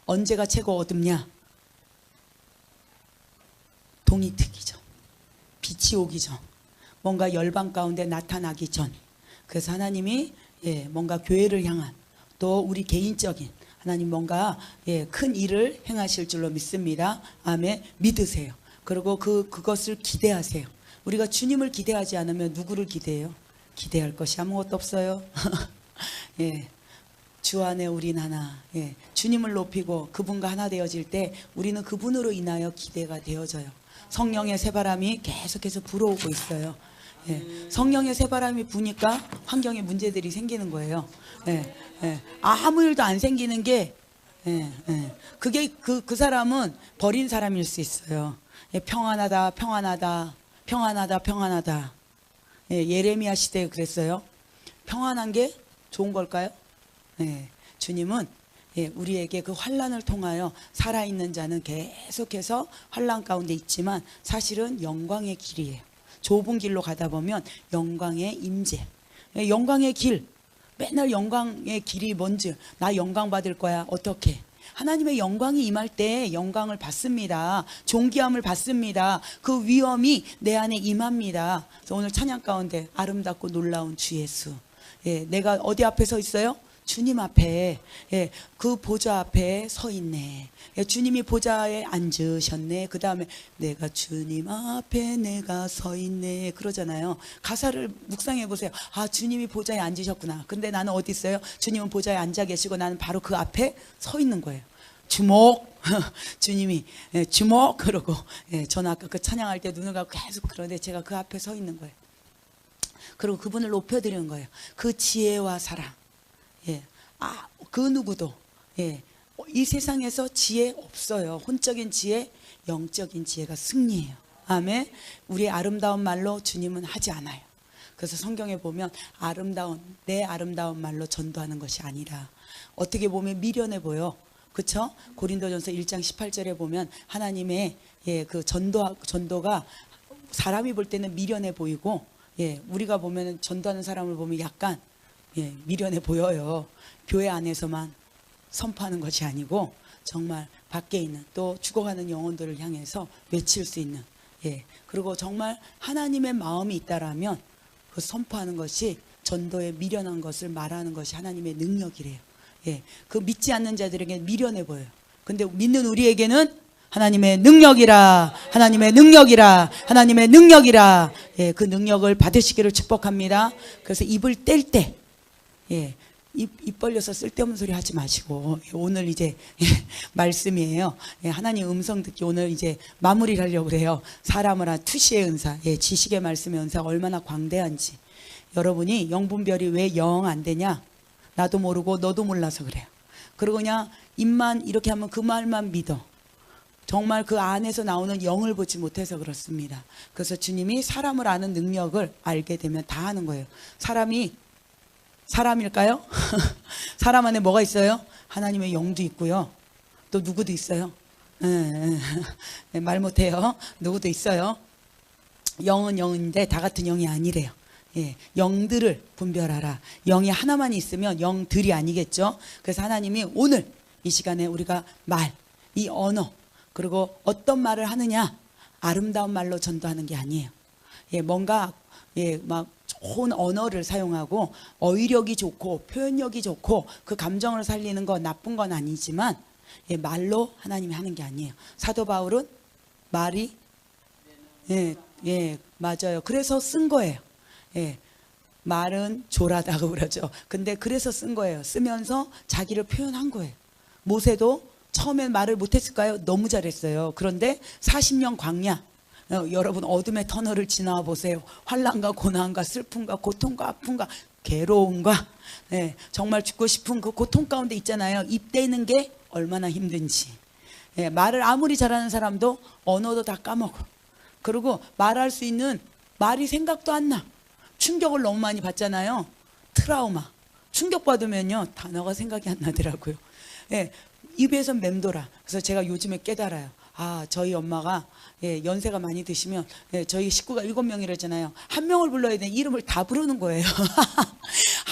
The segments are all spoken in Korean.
언제가 최고 어둡냐? 동이 트기 전, 빛이 오기 전, 뭔가 열방 가운데 나타나기 전. 그래서 하나님이 뭔가 교회를 향한 또 우리 개인적인 하나님 뭔가 큰 일을 행하실 줄로 믿습니다. 아멘. 믿으세요. 그리고 그것을 기대하세요. 우리가 주님을 기대하지 않으면 누구를 기대해요? 기대할 것이 아무것도 없어요. 주 안에 우린 하나. 주님을 높이고 그분과 하나 되어질 때 우리는 그분으로 인하여 기대가 되어져요. 성령의 새바람이 계속해서 불어오고 있어요. 성령의 새바람이 부니까 환경에 문제들이 생기는 거예요. 아무 일도 안 생기는 게 그게 그 사람은 버린 사람일 수 있어요. 평안하다 평안하다 평안하다 평안하다. 예레미야 시대에 그랬어요. 평안한 게 좋은 걸까요? 주님은 우리에게 그 환난을 통하여 살아있는 자는 계속해서 환난 가운데 있지만 사실은 영광의 길이에요. 좁은 길로 가다 보면 영광의 임재, 영광의 길, 맨날 영광의 길이 뭔지, 나 영광 받을 거야. 어떻게? 하나님의 영광이 임할 때 영광을 받습니다. 존귀함을 받습니다. 그 위엄이 내 안에 임합니다. 그래서 오늘 찬양 가운데 아름답고 놀라운 주 예수. 내가 어디 앞에 서 있어요? 주님 앞에, 그 보좌 앞에 서 있네. 주님이 보좌에 앉으셨네. 그 다음에 내가 주님 앞에 내가 서 있네. 그러잖아요. 가사를 묵상해 보세요. 아, 주님이 보좌에 앉으셨구나. 근데 나는 어디 있어요? 주님은 보좌에 앉아 계시고 나는 바로 그 앞에 서 있는 거예요. 주목. 주님이 주목. 그러고 저는 아까 그 찬양할 때 눈을 감고 계속 그러는데 제가 그 앞에 서 있는 거예요. 그리고 그분을 높여드리는 거예요. 그 지혜와 사랑. 그 누구도 이 세상에서 지혜 없어요. 혼적인 지혜, 영적인 지혜가 승리해요. 아멘. 우리의 아름다운 말로 주님은 하지 않아요. 그래서 성경에 보면 내 아름다운 말로 전도하는 것이 아니라 어떻게 보면 미련해 보여. 그렇죠? 고린도전서 1장 18절에 보면 하나님의 그 전도가 사람이 볼 때는 미련해 보이고 우리가 보면 전도하는 사람을 보면 약간 미련해 보여요. 교회 안에서만 선포하는 것이 아니고 정말 밖에 있는 또 죽어가는 영혼들을 향해서 외칠 수 있는 그리고 정말 하나님의 마음이 있다라면 그 선포하는 것이 전도에 미련한 것을 말하는 것이 하나님의 능력이래요. 그 믿지 않는 자들에게 미련해 보여요. 근데 믿는 우리에게는 하나님의 능력이라, 하나님의 능력이라, 하나님의 능력이라. 그 능력을 받으시기를 축복합니다. 그래서 입을 뗄 때 입 벌려서 쓸데없는 소리 하지 마시고 오늘 이제 말씀이에요. 하나님 음성 듣기 오늘 이제 마무리를 하려고 그래요. 사람을 한 투시의 은사, 지식의 말씀의 은사가 얼마나 광대한지. 여러분이 영분별이 왜 영 안 되냐? 나도 모르고 너도 몰라서 그래요. 그리고 그냥 입만 이렇게 하면 그 말만 믿어. 정말 그 안에서 나오는 영을 보지 못해서 그렇습니다. 그래서 주님이 사람을 아는 능력을 알게 되면 다 하는 거예요. 사람일까요? 사람 안에 뭐가 있어요? 하나님의 영도 있고요. 또 누구도 있어요. 말 못해요. 누구도 있어요. 영은 영인데 다 같은 영이 아니래요. 영들을 분별하라. 영이 하나만 있으면 영들이 아니겠죠. 그래서 하나님이 오늘 이 시간에 우리가 이 언어, 그리고 어떤 말을 하느냐, 아름다운 말로 전도하는 게 아니에요. 뭔가 막 좋은 언어를 사용하고 어휘력이 좋고 표현력이 좋고 그 감정을 살리는 건 나쁜 건 아니지만 말로 하나님이 하는 게 아니에요. 사도 바울은 말이 맞아요. 그래서 쓴 거예요. 말은 조라다고 그러죠. 근데 그래서 쓴 거예요. 쓰면서 자기를 표현한 거예요. 모세도 처음엔 말을 못했을까요? 너무 잘했어요. 그런데 40년 광야, 여러분 어둠의 터널을 지나와 보세요. 환난과 고난과 슬픔과 고통과 아픔과 괴로움과 정말 죽고 싶은 그 고통 가운데 있잖아요. 입 떼는 게 얼마나 힘든지. 말을 아무리 잘하는 사람도 언어도 다 까먹어. 그리고 말할 수 있는 말이 생각도 안 나. 충격을 너무 많이 받잖아요. 트라우마. 충격받으면요 단어가 생각이 안 나더라고요. 입에서 맴돌아. 그래서 제가 요즘에 깨달아요. 저희 엄마가 연세가 많이 드시면 저희 식구가 7명이랬잖아요. 한 명을 불러야 되는 이름을 다 부르는 거예요.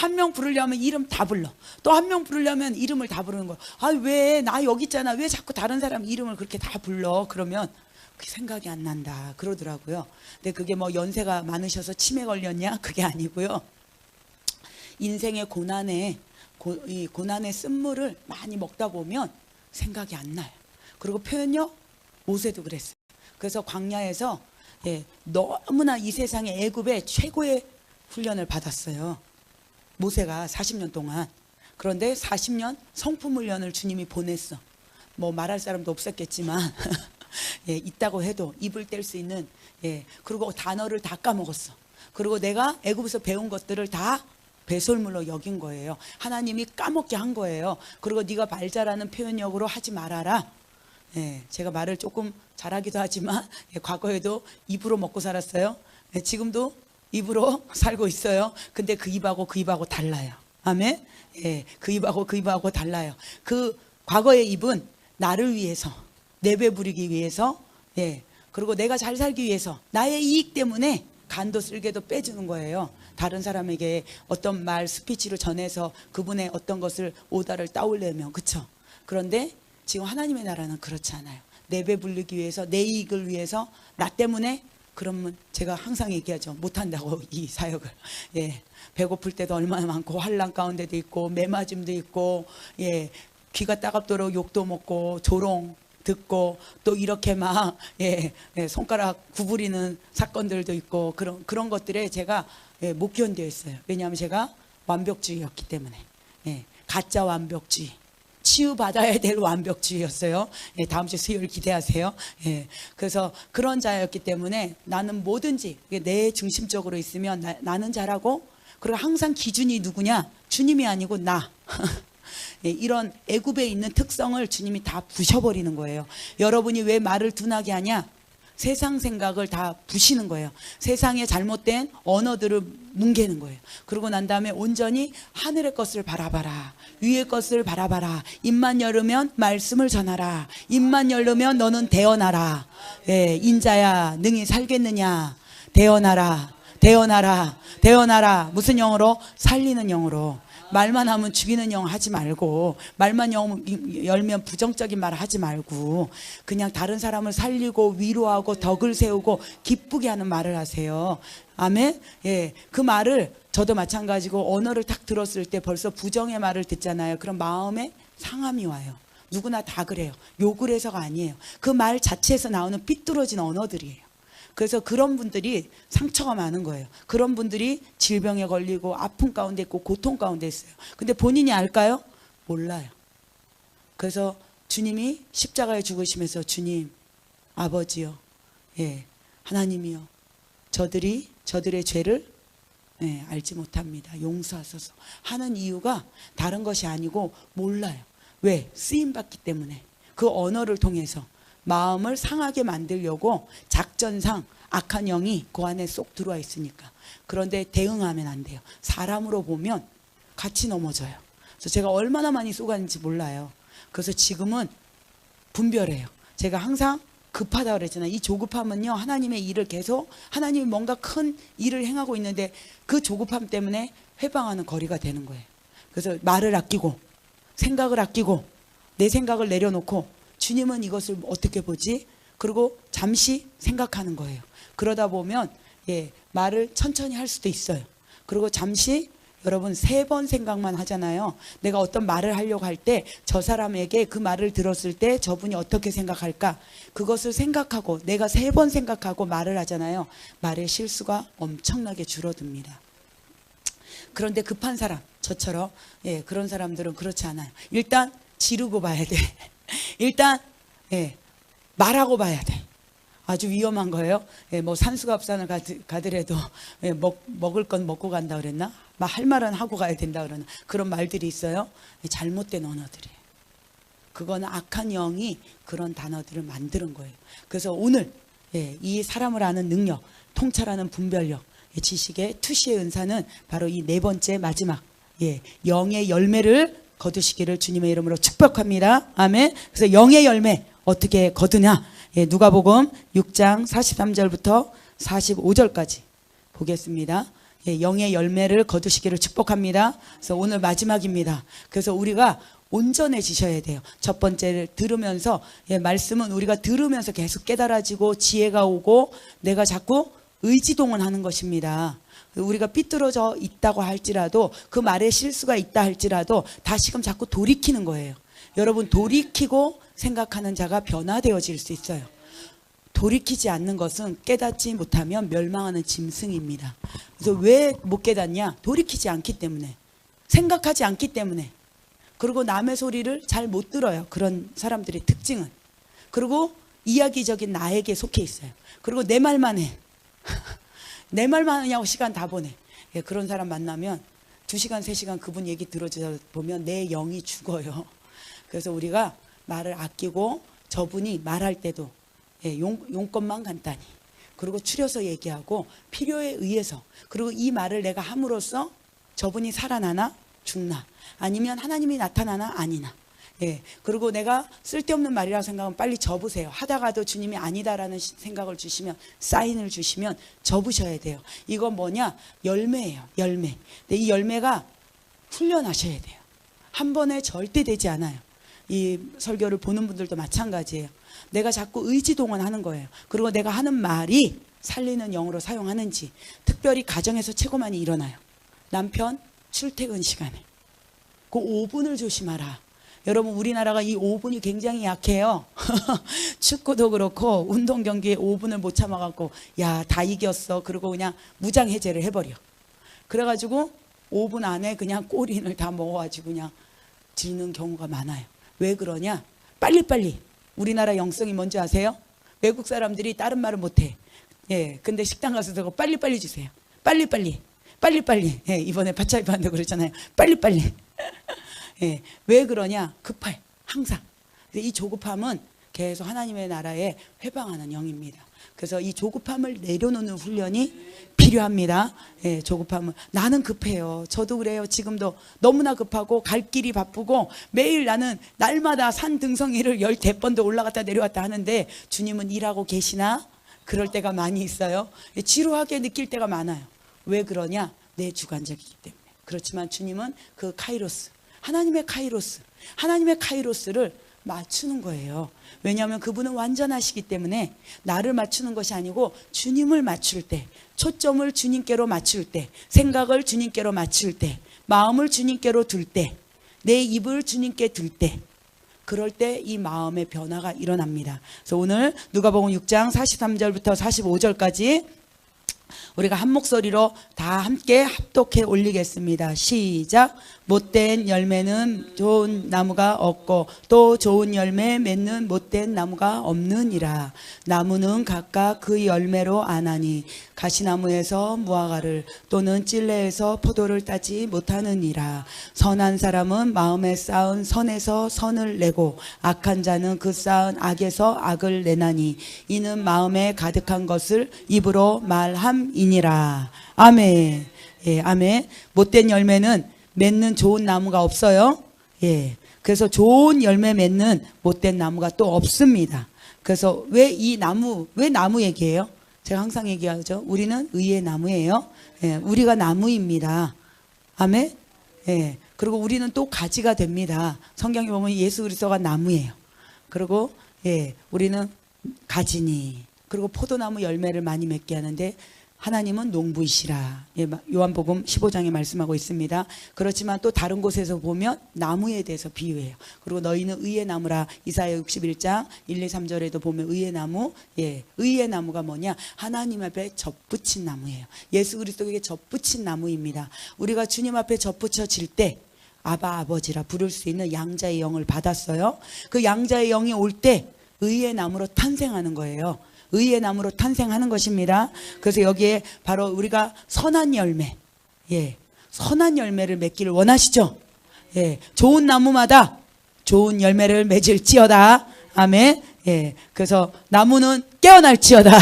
한 명 부르려면 이름 다 불러. 또 한 명 부르려면 이름을 다 부르는 거야. 아, 왜 나 여기 있잖아. 왜 자꾸 다른 사람 이름을 그렇게 다 불러? 그러면 그게 생각이 안 난다 그러더라고요. 근데 그게 뭐 연세가 많으셔서 치매 걸렸냐? 그게 아니고요. 인생의 이 고난의 쓴물을 많이 먹다 보면 생각이 안 나요. 그리고 표현력, 모세도 그랬어요. 그래서 광야에서 너무나 이 세상의 애굽의 최고의 훈련을 받았어요. 모세가 40년 동안. 그런데 40년 성품 훈련을 주님이 보냈어. 뭐 말할 사람도 없었겠지만 있다고 해도 입을 뗄 수 있는, 그리고 단어를 다 까먹었어. 그리고 내가 애굽에서 배운 것들을 다 배설물로 여긴 거예요. 하나님이 까먹게 한 거예요. 그리고 네가 말 잘하는 표현력으로 하지 말아라. 제가 말을 조금 잘하기도 하지만 과거에도 입으로 먹고 살았어요. 지금도 입으로 살고 있어요. 근데 그 입하고 그 입하고 달라요. 아멘. 그 입하고 그 입하고 달라요. 그 과거의 입은 나를 위해서, 내배 부리기 위해서, 그리고 내가 잘 살기 위해서, 나의 이익 때문에 간도 쓸개도 빼주는 거예요. 다른 사람에게 어떤 말 스피치를 전해서 그분의 어떤 것을 오다를 따오려면, 그쵸? 그런데 지금 하나님의 나라는 그렇지 않아요. 내배 부르기 위해서, 내 이익을 위해서, 나 때문에, 그러면 제가 항상 얘기하죠. 못한다고, 이 사역을. 배고플 때도 얼마나 많고, 환난 가운데도 있고, 매맞음도 있고, 귀가 따갑도록 욕도 먹고, 조롱 듣고, 또 이렇게 막 손가락 구부리는 사건들도 있고, 그런 것들에 제가 못 견뎌했어요. 왜냐하면 제가 완벽주의였기 때문에. 가짜 완벽주의, 치유받아야 될 완벽주의였어요. 다음 주 수요일 기대하세요. 그래서 그런 자였기 때문에 나는 뭐든지 내 중심적으로 있으면 나는 잘하고, 그리고 항상 기준이 누구냐? 주님이 아니고 나. 이런 애굽에 있는 특성을 주님이 다 부셔버리는 거예요. 여러분이 왜 말을 둔하게 하냐? 세상 생각을 다 부시는 거예요. 세상의 잘못된 언어들을 뭉개는 거예요. 그러고 난 다음에 온전히 하늘의 것을 바라봐라. 위의 것을 바라봐라. 입만 열으면 말씀을 전하라. 입만 열으면 너는 대언하라. 인자야 능히 살겠느냐. 대언하라. 대언하라. 대언하라. 무슨 영으로? 살리는 영으로. 말만 하면 죽이는 영 하지 말고, 말만 열면 부정적인 말 하지 말고, 그냥 다른 사람을 살리고 위로하고 덕을 세우고 기쁘게 하는 말을 하세요. 아멘. 그 말을, 저도 마찬가지고 언어를 딱 들었을 때 벌써 부정의 말을 듣잖아요. 그럼 마음에 상함이 와요. 누구나 다 그래요. 욕을 해서가 아니에요. 그 말 자체에서 나오는 삐뚤어진 언어들이에요. 그래서 그런 분들이 상처가 많은 거예요. 그런 분들이 질병에 걸리고 아픔 가운데 있고 고통 가운데 있어요. 근데 본인이 알까요? 몰라요. 그래서 주님이 십자가에 죽으시면서, 주님, 아버지요, 하나님이요, 저들의 죄를 알지 못합니다. 용서하소서 하는 이유가 다른 것이 아니고 몰라요. 왜? 쓰임받기 때문에. 그 언어를 통해서 마음을 상하게 만들려고 작전상 악한 영이 그 안에 쏙 들어와 있으니까. 그런데 대응하면 안 돼요. 사람으로 보면 같이 넘어져요. 그래서 제가 얼마나 많이 쏘갔는지 몰라요. 그래서 지금은 분별해요. 제가 항상 급하다고 그랬잖아요. 이 조급함은요, 하나님의 일을 계속, 하나님이 뭔가 큰 일을 행하고 있는데 그 조급함 때문에 회방하는 거리가 되는 거예요. 그래서 말을 아끼고 생각을 아끼고 내 생각을 내려놓고, 주님은 이것을 어떻게 보지? 그리고 잠시 생각하는 거예요. 그러다 보면 말을 천천히 할 수도 있어요. 그리고 잠시, 여러분 3번 생각만 하잖아요. 내가 어떤 말을 하려고 할 때 저 사람에게 그 말을 들었을 때 저분이 어떻게 생각할까? 그것을 생각하고 내가 3번 생각하고 말을 하잖아요. 말의 실수가 엄청나게 줄어듭니다. 그런데 급한 사람, 저처럼 그런 사람들은 그렇지 않아요. 일단 지르고 봐야 돼. 일단 말하고 봐야 돼. 아주 위험한 거예요. 뭐 산수갑산을 가더라도 먹을 건 먹고 간다 그랬나? 할 말은 하고 가야 된다 그러나, 그런 말들이 있어요. 잘못된 언어들이에요. 그거는 악한 영이 그런 단어들을 만드는 거예요. 그래서 오늘 이 사람을 아는 능력, 통찰하는 분별력, 지식의 투시의 은사는 바로 이 4번째 마지막 영의 열매를 거두시기를 주님의 이름으로 축복합니다. 아멘. 그래서 영의 열매 어떻게 거두냐? 누가복음 6장 43절부터 45절까지 보겠습니다. 예, 영의 열매를 거두시기를 축복합니다. 그래서 오늘 마지막입니다. 그래서 우리가 온전해지셔야 돼요. 첫 번째를 들으면서, 예, 말씀은 우리가 들으면서 계속 깨달아지고 지혜가 오고 내가 자꾸 의지동원하는 것입니다. 우리가 삐뚤어져 있다고 할지라도 그 말에 실수가 있다 할지라도 다시금 자꾸 돌이키는 거예요. 여러분, 돌이키고 생각하는 자가 변화되어질 수 있어요. 돌이키지 않는 것은 깨닫지 못하면 멸망하는 짐승입니다. 그래서 왜 못 깨닫냐? 돌이키지 않기 때문에, 생각하지 않기 때문에. 그리고 남의 소리를 잘 못 들어요. 그런 사람들의 특징은. 그리고 이야기적인 나에게 속해 있어요. 그리고 내 말만 해. 내 말만 하냐고 시간 다 보내. 예, 그런 사람 만나면 2시간, 3시간 그분 얘기 들어주다 보면 내 영이 죽어요. 그래서 우리가 말을 아끼고 저분이 말할 때도, 예, 용건만 간단히, 그리고 추려서 얘기하고 필요에 의해서, 그리고 이 말을 내가 함으로써 저분이 살아나나 죽나, 아니면 하나님이 나타나나 아니나. 예, 그리고 내가 쓸데없는 말이라고 생각하면 빨리 접으세요. 하다가도 주님이 아니다라는 생각을 주시면, 사인을 주시면 접으셔야 돼요. 이건 뭐냐? 열매예요. 열매. 근데 이 열매가 훈련하셔야 돼요. 한 번에 절대 되지 않아요. 이 설교를 보는 분들도 마찬가지예요. 내가 자꾸 의지동원하는 거예요. 그리고 내가 하는 말이 살리는 영으로 사용하는지. 특별히 가정에서 최고 많이 일어나요. 남편 출퇴근 시간에 그 5분을 조심하라. 여러분, 우리나라가 이 5분이 굉장히 약해요. 축구도 그렇고 운동 경기에 5분을 못 참아갖고 야, 다 이겼어. 그리고 그냥 무장해제를 해버려. 그래가지고 5분 안에 그냥 골인을 다 먹어가지고 그냥 지는 경우가 많아요. 왜 그러냐? 빨리빨리. 우리나라 영성이 뭔지 아세요? 외국 사람들이 다른 말을 못해. 예, 근데 식당 가서 그거 빨리빨리 주세요. 빨리빨리. 빨리빨리. 예, 이번에 파차이프 한다고 그랬잖아요. 빨리빨리. 예, 왜 그러냐? 급해. 항상. 이 조급함은 계속 하나님의 나라에 회방하는 영입니다. 그래서 이 조급함을 내려놓는 훈련이 필요합니다. 예, 조급함은. 나는 급해요. 저도 그래요. 지금도 너무나 급하고 갈 길이 바쁘고 매일 나는 날마다 산 등성이를 10대번도 올라갔다 내려왔다 하는데 주님은 일하고 계시나? 그럴 때가 많이 있어요. 지루하게 느낄 때가 많아요. 왜 그러냐? 내 주관적이기 때문에. 그렇지만 주님은 그 카이로스, 하나님의 카이로스를 맞추는 거예요. 왜냐하면 그분은 완전하시기 때문에 나를 맞추는 것이 아니고 주님을 맞출 때, 초점을 주님께로 맞출 때, 생각을 주님께로 맞출 때, 마음을 주님께로 둘 때, 내 입을 주님께 둘 때, 그럴 때 이 마음의 변화가 일어납니다. 그래서 오늘 누가복음 6장 43절부터 45절까지 우리가 한 목소리로 다 함께 합독해 올리겠습니다. 시작. 못된 열매는 좋은 나무가 없고 또 좋은 열매 맺는 못된 나무가 없느니라. 나무는 각각 그 열매로 아나니 가시나무에서 무화과를 또는 찔레에서 포도를 따지 못하느니라. 선한 사람은 마음에 쌓은 선에서 선을 내고 악한 자는 그 쌓은 악에서 악을 내나니 이는 마음에 가득한 것을 입으로 말함이니라. 아멘. 예, 아멘. 못된 열매는 맺는 좋은 나무가 없어요. 예. 그래서 좋은 열매 맺는 못된 나무가 또 없습니다. 그래서 왜 나무 얘기해요? 제가 항상 얘기하죠. 우리는 의의 나무예요. 예, 우리가 나무입니다. 아멘. 예. 그리고 우리는 또 가지가 됩니다. 성경에 보면 예수 그리스도가 나무예요. 그리고 예, 우리는 가지니. 그리고 포도나무 열매를 많이 맺게 하는데 하나님은 농부이시라. 예, 요한복음 15장에 말씀하고 있습니다. 그렇지만 또 다른 곳에서 보면 나무에 대해서 비유해요. 그리고 너희는 의의 나무라. 이사야 61장 1, 2, 3절에도 보면 의의 나무. 예, 의의 나무가 뭐냐? 하나님 앞에 접붙인 나무예요. 예수 그리스도에게 접붙인 나무입니다. 우리가 주님 앞에 접붙여질 때 아바 아버지라 부를 수 있는 양자의 영을 받았어요. 그 양자의 영이 올 때 의의 나무로 탄생하는 거예요. 의의 나무로 탄생하는 것입니다. 그래서 여기에 바로 우리가 선한 열매, 예, 선한 열매를 맺기를 원하시죠? 예, 좋은 나무마다 좋은 열매를 맺을지어다. 아멘. 예, 그래서 나무는 깨어날지어다.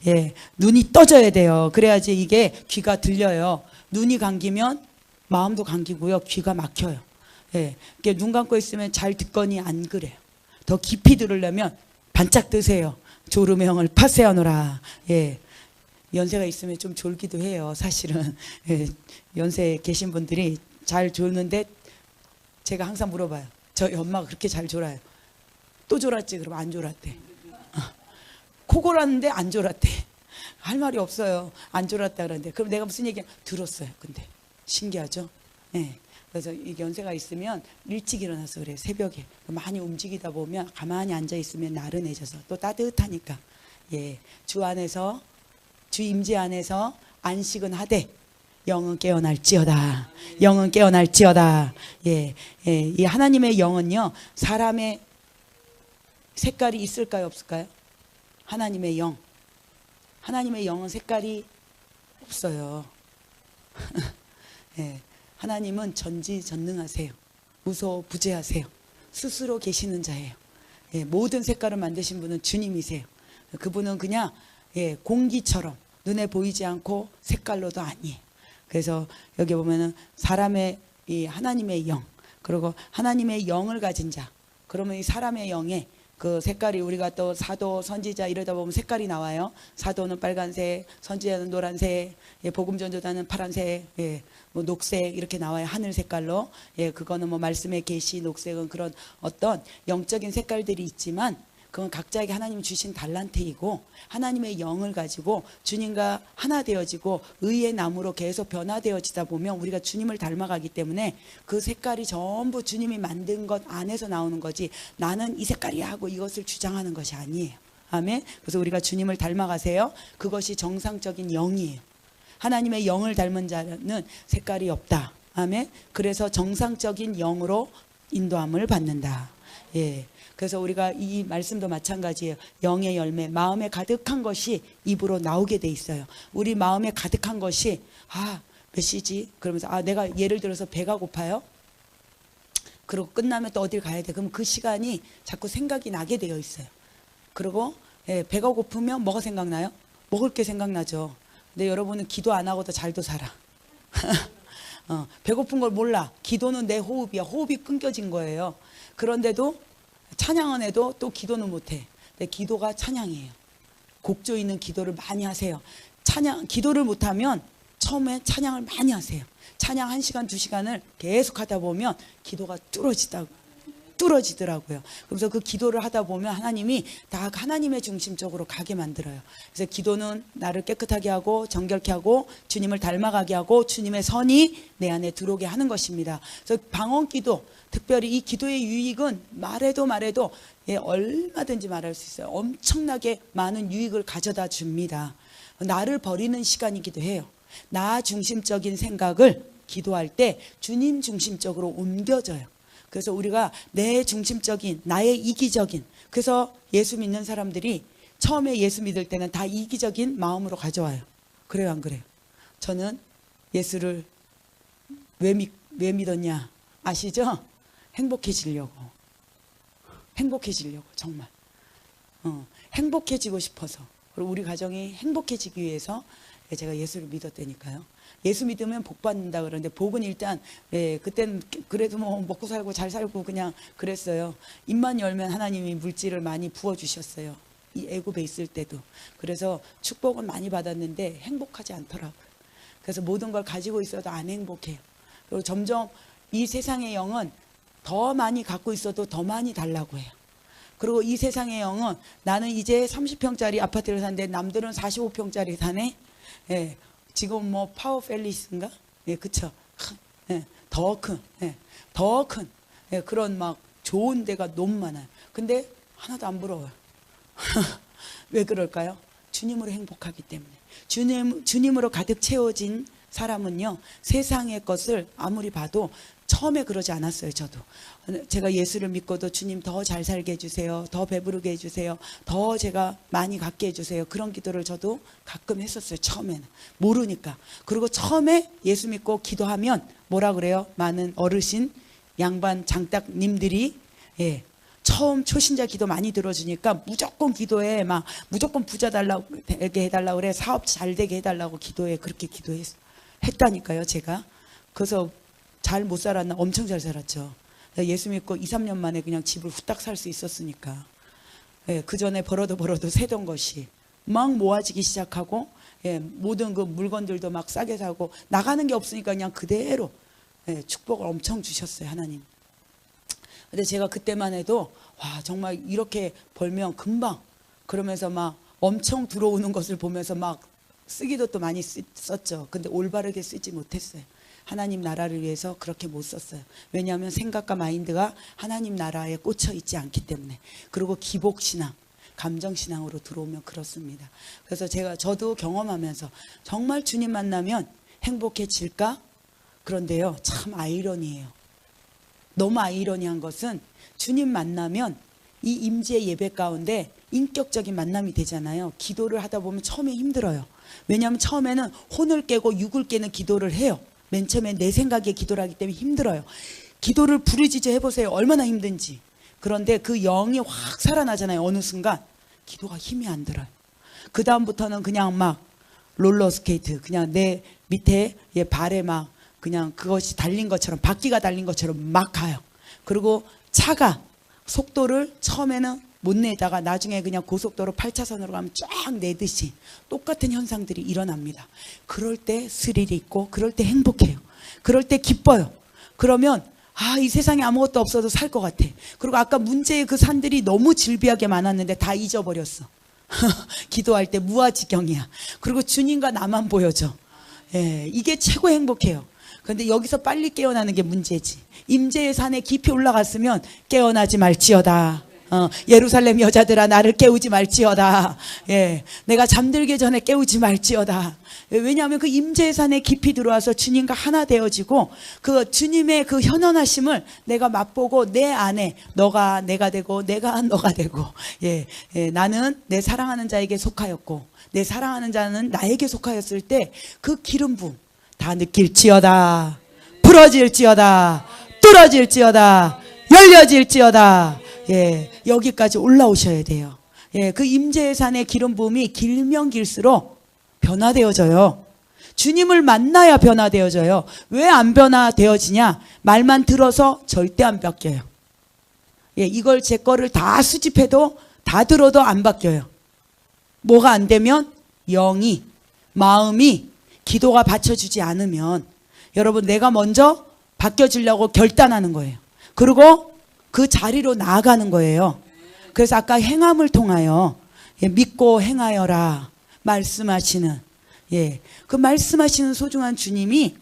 예, 눈이 떠져야 돼요. 그래야지 이게 귀가 들려요. 눈이 감기면 마음도 감기고요, 귀가 막혀요. 예, 이게 눈 감고 있으면 잘 듣거니 안 그래요. 더 깊이 들으려면 반짝 뜨세요. 졸음의 영을 파쇄하노라. 예, 연세가 있으면 좀 졸기도 해요. 사실은 예, 연세 계신 분들이 잘 졸는데 제가 항상 물어봐요. 저희 엄마가 그렇게 잘 졸아요. 또 졸았지? 그러면 안 졸았대. 코 골았는데 안 졸았대. 할 말이 없어요. 안 졸았다 그러는데. 그럼 내가 무슨 얘기 들었어요. 근데 신기하죠? 예. 그래서 이게 연세가 있으면 일찍 일어나서 그래. 새벽에 많이 움직이다 보면 가만히 앉아 있으면 나른해져서 또 따뜻하니까. 예, 주 안에서 주 임재 안에서 안식은 하되 영은 깨어날지어다. 영은 깨어날지어다. 예, 예, 이 하나님의 영은요, 사람의 색깔이 있을까요, 없을까요? 하나님의 영, 하나님의 영은 색깔이 없어요. 예, 하나님은 전지전능하세요. 무소부재하세요. 스스로 계시는 자예요. 예, 모든 색깔을 만드신 분은 주님이세요. 그분은 그냥 예, 공기처럼 눈에 보이지 않고 색깔로도 아니에요. 그래서 여기 보면은 사람의 이 하나님의 영, 그리고 하나님의 영을 가진 자, 그러면 이 사람의 영에 그 색깔이 우리가 또 사도, 선지자 이러다 보면 색깔이 나와요. 사도는 빨간색, 선지자는 노란색, 예, 복음 전도자는 파란색, 예, 뭐 녹색 이렇게 나와요. 하늘 색깔로. 예, 그거는 뭐 말씀의 계시, 녹색은 그런 어떤 영적인 색깔들이 있지만 그건 각자에게 하나님이 주신 달란트이고 하나님의 영을 가지고 주님과 하나 되어지고 의의 나무로 계속 변화되어지다 보면 우리가 주님을 닮아가기 때문에 그 색깔이 전부 주님이 만든 것 안에서 나오는 거지 나는 이 색깔이야 하고 이것을 주장하는 것이 아니에요. 아멘. 그래서 우리가 주님을 닮아가세요. 그것이 정상적인 영이에요. 하나님의 영을 닮은 자는 색깔이 없다. 아멘. 그래서 정상적인 영으로 인도함을 받는다. 예. 그래서 우리가 이 말씀도 마찬가지예요. 영의 열매, 마음에 가득한 것이 입으로 나오게 돼 있어요. 우리 마음에 가득한 것이 몇 시지? 그러면서 내가 예를 들어서 배가 고파요. 그리고 끝나면 또 어딜 가야 돼. 그럼 그 시간이 자꾸 생각이 나게 되어 있어요. 그리고 예, 배가 고프면 뭐가 생각나요? 먹을 게 생각나죠. 근데 여러분은 기도 안 하고도 잘도 살아. 배고픈 걸 몰라. 기도는 내 호흡이야. 호흡이 끊겨진 거예요. 그런데도 찬양은 해도 또 기도는 못해. 근데 기도가 찬양이에요. 곡조 있는 기도를 많이 하세요. 기도를 못하면 처음에 찬양을 많이 하세요. 찬양 1시간, 2시간을 계속 하다 보면 기도가 뚫어지더라고요. 그래서 그 기도를 하다 보면 하나님이 다 하나님의 중심적으로 가게 만들어요. 그래서 기도는 나를 깨끗하게 하고 정결케 하고 주님을 닮아가게 하고 주님의 선이 내 안에 들어오게 하는 것입니다. 그래서 방언기도 특별히 이 기도의 유익은 말해도 예, 얼마든지 말할 수 있어요. 엄청나게 많은 유익을 가져다 줍니다. 나를 버리는 시간이기도 해요. 나 중심적인 생각을 기도할 때 주님 중심적으로 옮겨져요. 그래서 우리가 내 중심적인 나의 이기적인, 그래서 예수 믿는 사람들이 처음에 예수 믿을 때는 다 이기적인 마음으로 가져와요. 그래요, 안 그래요? 저는 예수를 왜 믿었냐 아시죠? 행복해지려고 정말 행복해지고 싶어서, 그리고 우리 가정이 행복해지기 위해서 제가 예수를 믿었다니까요. 예수 믿으면 복 받는다 그러는데 복은 일단 그때는 그래도 뭐 먹고 살고 잘 살고 그냥 그랬어요. 입만 열면 하나님이 물질을 많이 부어주셨어요. 이 애굽에 있을 때도. 그래서 축복은 많이 받았는데 행복하지 않더라고요. 그래서 모든 걸 가지고 있어도 안 행복해요. 그리고 점점 이 세상의 영은 더 많이 갖고 있어도 더 많이 달라고 해요. 그리고 이 세상의 영은 나는 이제 30평짜리 아파트를 사는데 남들은 45평짜리 사네. 예, 지금 뭐 파워팰리스인가? 예, 그쵸. 예, 더 큰 예, 그런 막 좋은 데가 너무 많아요. 근데 하나도 안 부러워요. 왜 그럴까요? 주님으로 행복하기 때문에. 주님으로 가득 채워진 사람은요, 세상의 것을 아무리 봐도 처음에 그러지 않았어요. 저도 제가 예수를 믿고도 주님 더 잘 살게 해주세요, 더 배부르게 해주세요, 더 제가 많이 갖게 해주세요, 그런 기도를 저도 가끔 했었어요. 처음에는 모르니까. 그리고 처음에 예수 믿고 기도하면 뭐라 그래요? 많은 어르신 양반 장딱님들이 예, 처음 초신자 기도 많이 들어주니까 무조건 기도해. 막 무조건 부자 되게 해달라고 그래, 사업 잘 되게 해달라고 기도해. 그렇게 기도했다니까요 제가. 그래서 잘 못 살았나? 엄청 잘 살았죠. 예수 믿고 2, 3년 만에 그냥 집을 후딱 살 수 있었으니까. 예, 그 전에 벌어도 세던 것이 막 모아지기 시작하고, 예, 모든 그 물건들도 막 싸게 사고 나가는 게 없으니까 그냥 그대로 예, 축복을 엄청 주셨어요, 하나님. 근데 제가 그때만 해도 와, 정말 이렇게 벌면 금방, 그러면서 막 엄청 들어오는 것을 보면서 막 쓰기도 또 많이 썼죠. 근데 올바르게 쓰지 못했어요. 하나님 나라를 위해서 그렇게 못 썼어요. 왜냐하면 생각과 마인드가 하나님 나라에 꽂혀 있지 않기 때문에. 그리고 기복신앙, 감정신앙으로 들어오면 그렇습니다. 그래서 저도 경험하면서 정말 주님 만나면 행복해질까? 그런데요, 참 아이러니해요. 너무 아이러니한 것은 주님 만나면 이 임재 예배 가운데 인격적인 만남이 되잖아요. 기도를 하다 보면 처음에 힘들어요. 왜냐하면 처음에는 혼을 깨고 육을 깨는 기도를 해요. 맨 처음에 내 생각에 기도를 하기 때문에 힘들어요. 기도를 부르짖어 해보세요. 얼마나 힘든지. 그런데 그 영이 확 살아나잖아요. 어느 순간 기도가 힘이 안 들어요. 그 다음부터는 그냥 막 롤러스케이트, 그냥 내 밑에 발에 막 그냥 그것이 달린 것처럼, 바퀴가 달린 것처럼 막 가요. 그리고 차가 속도를 처음에는 못 내다가 나중에 그냥 고속도로 8차선으로 가면 쫙 내듯이 똑같은 현상들이 일어납니다. 그럴 때 스릴이 있고, 그럴 때 행복해요. 그럴 때 기뻐요. 그러면 이 세상에 아무것도 없어도 살 것 같아. 그리고 아까 문제의 그 산들이 너무 질비하게 많았는데 다 잊어버렸어. 기도할 때 무아지경이야. 그리고 주님과 나만 보여져. 예, 이게 최고 행복해요. 그런데 여기서 빨리 깨어나는 게 문제지. 임재의 산에 깊이 올라갔으면 깨어나지 말지어다. 예루살렘 여자들아 나를 깨우지 말지어다. 예, 내가 잠들기 전에 깨우지 말지어다. 왜냐하면 그 임재의 산에 깊이 들어와서 주님과 하나 되어지고 그 주님의 그 현원하심을 내가 맛보고 내 안에 너가 내가 되고 내가 너가 되고, 예, 나는 내 사랑하는 자에게 속하였고 내 사랑하는 자는 나에게 속하였을 때 그 기름 부음 다 느낄지어다. 부러질지어다. 뚫어질지어다. 열려질지어다. 예, 여기까지 올라오셔야 돼요. 예, 그 임재의 산의 기름 부음이 길면 길수록 변화되어져요. 주님을 만나야 변화되어져요. 왜 안 변화되어지냐? 말만 들어서 절대 안 바뀌어요. 예, 이걸 제 거를 다 수집해도 다 들어도 안 바뀌어요. 뭐가 안 되면? 영이, 마음이, 기도가 받쳐주지 않으면 여러분 내가 먼저 바뀌어지려고 결단하는 거예요. 그리고 그 자리로 나아가는 거예요. 그래서 아까 행함을 통하여 믿고 행하여라 말씀하시는, 그 말씀하시는 소중한 주님이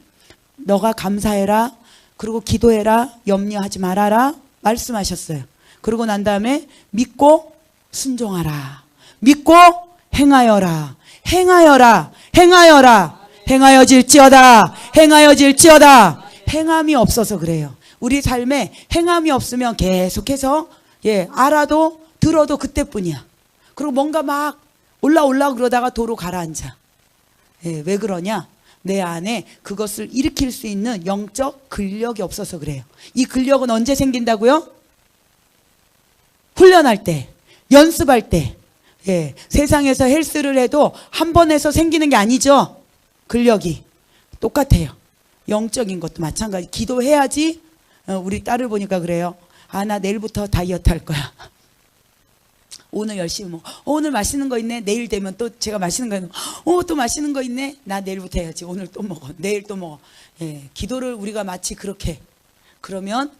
너가 감사해라, 그리고 기도해라, 염려하지 말아라 말씀하셨어요. 그러고 난 다음에 믿고 순종하라, 믿고 행하여라, 행하여라, 행하여라, 행하여질지어다, 행하여질지어다. 행함이 없어서 그래요. 우리 삶에 행함이 없으면 계속해서 알아도 들어도 그때뿐이야. 그리고 뭔가 막 올라 그러다가 도로 가라앉아. 왜 그러냐? 내 안에 그것을 일으킬 수 있는 영적 근력이 없어서 그래요. 이 근력은 언제 생긴다고요? 훈련할 때, 연습할 때. 세상에서 헬스를 해도 한 번 해서 생기는 게 아니죠. 근력이 똑같아요. 영적인 것도 마찬가지. 기도해야지. 우리 딸을 보니까 그래요. 나 내일부터 다이어트 할 거야. 오늘 열심히 먹어. 오늘 맛있는 거 있네. 내일 되면 또 제가 맛있는 거 있네. 또 맛있는 거 있네. 나 내일부터 해야지. 오늘 또 먹어. 내일 또 먹어. 기도를 우리가 마치 그렇게, 그러면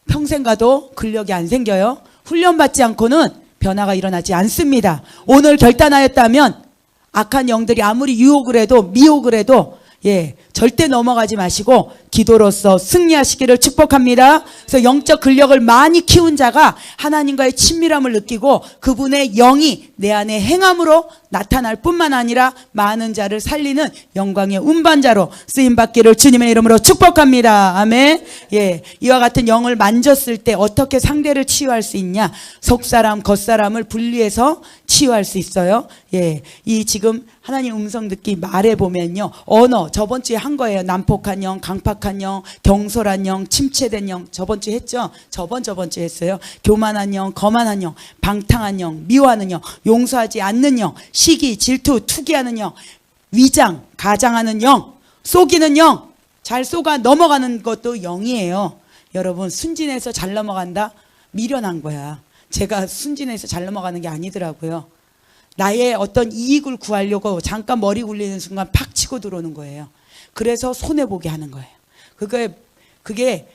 평생 가도 근력이 안 생겨요. 훈련받지 않고는 변화가 일어나지 않습니다. 오늘 결단하였다면 악한 영들이 아무리 유혹을 해도 미혹을 해도 절대 넘어가지 마시고 기도로서 승리하시기를 축복합니다. 그래서 영적 근력을 많이 키운 자가 하나님과의 친밀함을 느끼고 그분의 영이 내 안에 행함으로 나타날 뿐만 아니라 많은 자를 살리는 영광의 운반자로 쓰임받기를 주님의 이름으로 축복합니다. 아멘. 이와 같은 영을 만졌을 때 어떻게 상대를 치유할 수 있냐? 속사람 겉사람을 분리해서 치유할 수 있어요. 이 지금 하나님 음성 듣기 말해 보면요, 언어 저번 주에 한 거예요. 난폭한 영, 강팍한 영, 경솔한 영, 침체된 영. 저번 주에 했죠. 저번 주에 했어요. 교만한 영, 거만한 영, 방탕한 영, 미워하는 영, 용서하지 않는 영, 시기, 질투, 투기하는 영, 위장, 가장하는 영, 속이는 영. 잘 속아 넘어가는 것도 영이에요. 여러분, 순진해서 잘 넘어간다? 미련한 거야. 제가 순진해서 잘 넘어가는 게 아니더라고요. 나의 어떤 이익을 구하려고 잠깐 머리 굴리는 순간 팍 치고 들어오는 거예요. 그래서 손해보게 하는 거예요. 그게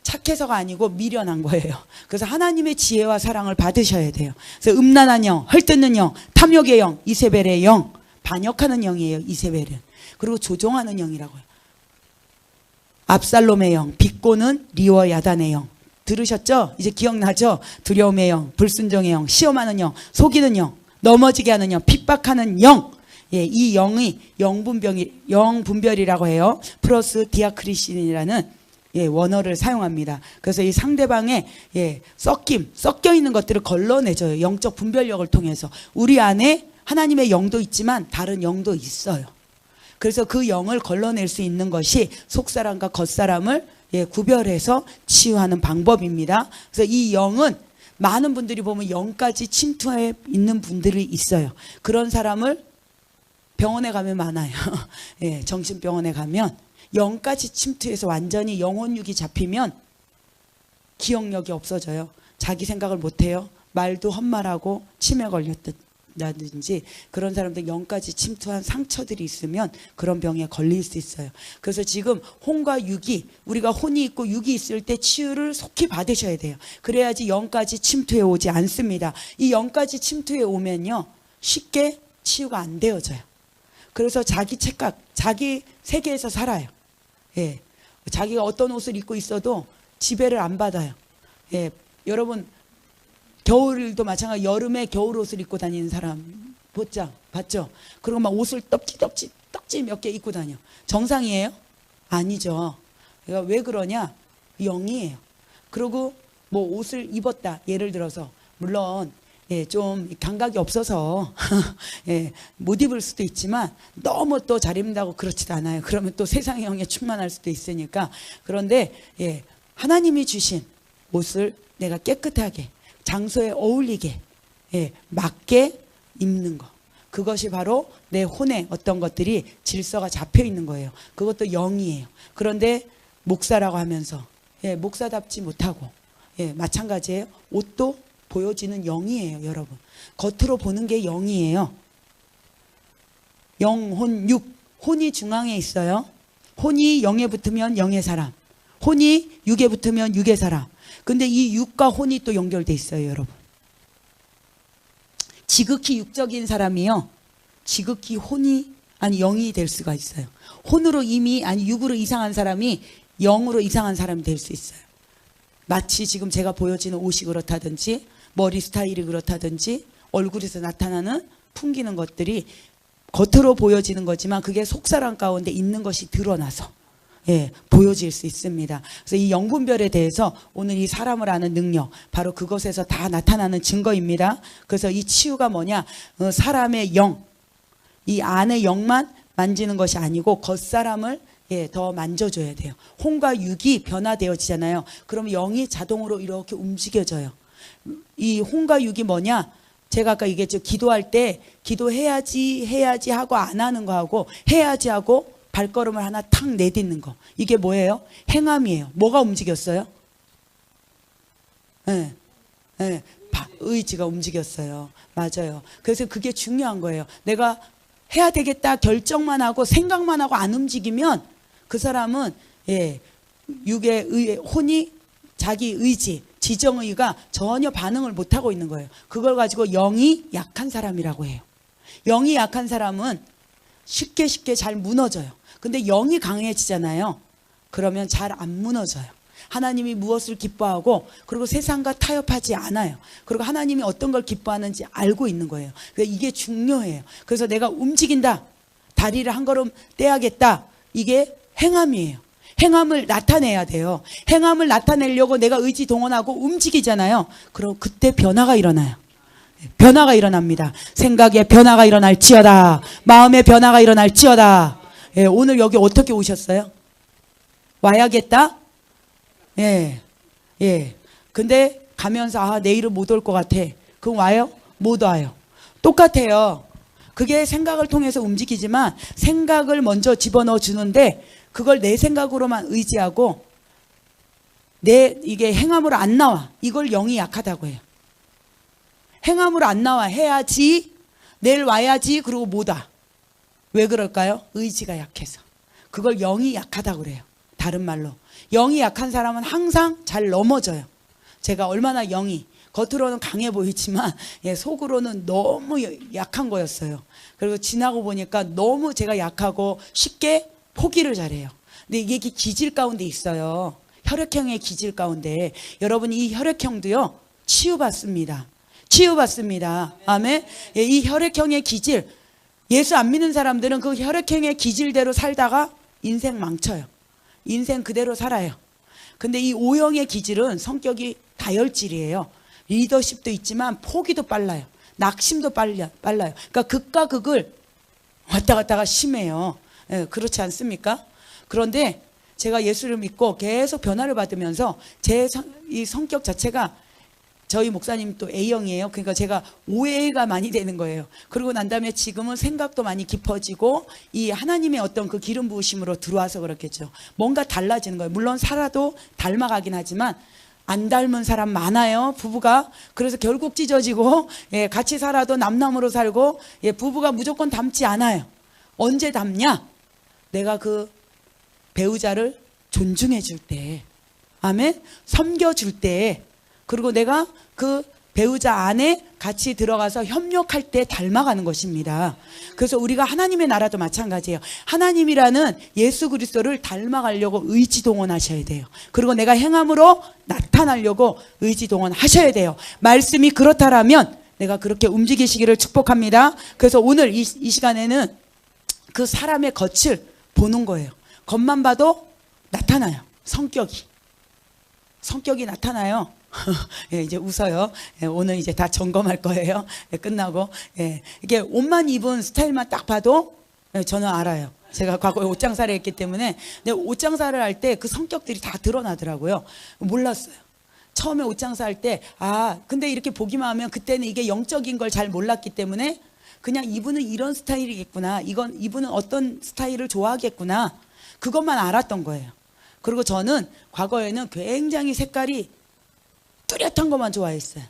착해서가 아니고 미련한 거예요. 그래서 하나님의 지혜와 사랑을 받으셔야 돼요. 그래서 음란한 영, 헐뜯는 영, 탐욕의 영, 이세벨의 영, 반역하는 영이에요. 이세벨은. 그리고 조종하는 영이라고요. 압살롬의 영, 비꼬는 리워 야단의 영. 들으셨죠? 이제 기억나죠? 두려움의 영, 불순종의 영, 시험하는 영, 속이는 영, 넘어지게 하는 영, 핍박하는 영. 이 영이 영분별이라고 해요. 플러스 디아크리신이라는 원어를 사용합니다. 그래서 이 상대방의 섞여 있는 것들을 걸러내줘요. 영적 분별력을 통해서. 우리 안에 하나님의 영도 있지만 다른 영도 있어요. 그래서 그 영을 걸러낼 수 있는 것이 속사람과 겉사람을 구별해서 치유하는 방법입니다. 그래서 이 영은 많은 분들이 보면 영까지 침투해 있는 분들이 있어요. 그런 사람을 병원에 가면 많아요. 정신병원에 가면 영까지 침투해서 완전히 영혼육이 잡히면 기억력이 없어져요. 자기 생각을 못해요. 말도 헛말하고 치매 걸렸다든지 그런 사람들 영까지 침투한 상처들이 있으면 그런 병에 걸릴 수 있어요. 그래서 지금 혼과 육이 우리가 혼이 있고 육이 있을 때 치유를 속히 받으셔야 돼요. 그래야지 영까지 침투해 오지 않습니다. 이 영까지 침투해 오면요 쉽게 치유가 안 되어져요. 그래서 자기 착각, 자기 세계에서 살아요. 자기가 어떤 옷을 입고 있어도 지배를 안 받아요. 여러분 겨울도 마찬가지. 여름에 겨울 옷을 입고 다니는 사람 봤죠? 그리고 막 옷을 떡지 몇 개 입고 다녀. 정상이에요? 아니죠. 그러니까 왜 그러냐? 영이에요. 그리고 뭐 옷을 입었다. 예를 들어서 물론 좀 감각이 없어서 못 입을 수도 있지만 너무 또 잘 입는다고 그렇지도 않아요. 그러면 또 세상의 영에 충만할 수도 있으니까. 그런데 하나님이 주신 옷을 내가 깨끗하게 장소에 어울리게 맞게 입는 거. 그것이 바로 내 혼에 어떤 것들이 질서가 잡혀 있는 거예요. 그것도 영이에요. 그런데 목사라고 하면서 목사답지 못하고 마찬가지예요. 옷도 보여지는 영이에요, 여러분. 겉으로 보는 게 영이에요. 영, 혼, 육. 혼이 중앙에 있어요. 혼이 영에 붙으면 영의 사람. 혼이 육에 붙으면 육의 사람. 근데 이 육과 혼이 또 연결돼 있어요, 여러분. 지극히 육적인 사람이요. 지극히 영이 될 수가 있어요. 혼으로 이미 육으로 이상한 사람이 영으로 이상한 사람이 될 수 있어요. 마치 지금 제가 보여지는 옷이 그렇다든지 머리 스타일이 그렇다든지 얼굴에서 나타나는 풍기는 것들이 겉으로 보여지는 거지만 그게 속사람 가운데 있는 것이 드러나서 보여질 수 있습니다. 그래서 이 영분별에 대해서 오늘 이 사람을 아는 능력 바로 그것에서 다 나타나는 증거입니다. 그래서 이 치유가 뭐냐? 사람의 영, 이 안의 영만 만지는 것이 아니고 겉사람을 더 만져줘야 돼요. 혼과 육이 변화되어지잖아요. 그럼 영이 자동으로 이렇게 움직여져요. 이 혼과 육이 뭐냐? 제가 아까 얘기했죠. 기도할 때 기도해야지 하고 안 하는 거하고 해야지 하고 발걸음을 하나 탁 내딛는 거. 이게 뭐예요? 행함이에요. 뭐가 움직였어요? 의지가 움직였어요. 맞아요. 그래서 그게 중요한 거예요. 내가 해야 되겠다 결정만 하고 생각만 하고 안 움직이면 그 사람은 육의 혼이 자기 의지, 지정의가 전혀 반응을 못하고 있는 거예요. 그걸 가지고 영이 약한 사람이라고 해요. 영이 약한 사람은 쉽게 잘 무너져요. 근데 영이 강해지잖아요. 그러면 잘 안 무너져요. 하나님이 무엇을 기뻐하고 그리고 세상과 타협하지 않아요. 그리고 하나님이 어떤 걸 기뻐하는지 알고 있는 거예요. 이게 중요해요. 그래서 내가 움직인다. 다리를 한 걸음 떼야겠다. 이게 행함이에요. 행함을 나타내야 돼요. 행함을 나타내려고 내가 의지 동원하고 움직이잖아요. 그럼 그때 변화가 일어나요. 변화가 일어납니다. 생각에 변화가 일어날지어다. 마음에 변화가 일어날지어다. 오늘 여기 어떻게 오셨어요? 와야겠다? 근데 가면서 내일은 못 올 것 같아. 그럼 와요? 못 와요. 똑같아요. 그게 생각을 통해서 움직이지만 생각을 먼저 집어넣어 주는데 그걸 내 생각으로만 의지하고 이게 행함으로 안 나와. 이걸 영이 약하다고 해요. 행함으로 안 나와. 해야지. 내일 와야지 그러고 못 와. 왜 그럴까요? 의지가 약해서. 그걸 영이 약하다고 그래요. 다른 말로 영이 약한 사람은 항상 잘 넘어져요. 제가 얼마나 영이 겉으로는 강해 보이지만 속으로는 너무 약한 거였어요. 그리고 지나고 보니까 너무 제가 약하고 쉽게 포기를 잘해요. 근데 이게 기질 가운데 있어요. 혈액형의 기질 가운데. 여러분 이 혈액형도요 치유받습니다. 치유받습니다. 아멘. 이 혈액형의 기질, 예수 안 믿는 사람들은 그 혈액형의 기질대로 살다가 인생 망쳐요. 인생 그대로 살아요. 근데 이 O형의 기질은 성격이 다혈질이에요. 리더십도 있지만 포기도 빨라요. 낙심도 빨라요. 그러니까 극과 극을 왔다 갔다가 심해요. 그렇지 않습니까? 그런데 제가 예수를 믿고 계속 변화를 받으면서 이 성격 자체가, 저희 목사님 또 A형이에요. 그러니까 제가 오해가 많이 되는 거예요. 그러고 난 다음에 지금은 생각도 많이 깊어지고 이 하나님의 어떤 그 기름 부으심으로 들어와서 그렇겠죠. 뭔가 달라지는 거예요. 물론 살아도 닮아가긴 하지만 안 닮은 사람 많아요. 부부가. 그래서 결국 찢어지고 같이 살아도 남남으로 살고 부부가 무조건 닮지 않아요. 언제 닮냐? 내가 그 배우자를 존중해 줄 때, 아멘, 섬겨줄 때, 그리고 내가 그 배우자 안에 같이 들어가서 협력할 때 닮아가는 것입니다. 그래서 우리가 하나님의 나라도 마찬가지예요. 하나님이라는 예수 그리스도를 닮아가려고 의지동원하셔야 돼요. 그리고 내가 행함으로 나타나려고 의지동원하셔야 돼요. 말씀이 그렇다라면 내가 그렇게 움직이시기를 축복합니다. 그래서 오늘 이 시간에는 그 사람의 겉을 보는 거예요. 겉만 봐도 나타나요. 성격이 나타나요. 이제 웃어요. 오늘 이제 다 점검할 거예요. 끝나고. 이게 옷만 입은 스타일만 딱 봐도 저는 알아요. 제가 과거에 옷장사를 했기 때문에. 근데 옷장사를 할 때 그 성격들이 다 드러나더라고요. 몰랐어요. 처음에 옷장사 할 때, 근데 이렇게 보기만 하면 그때는 이게 영적인 걸 잘 몰랐기 때문에 그냥 이분은 이런 스타일이겠구나. 이분은 어떤 스타일을 좋아하겠구나. 그것만 알았던 거예요. 그리고 저는 과거에는 굉장히 색깔이 뚜렷한 것만 좋아했어요.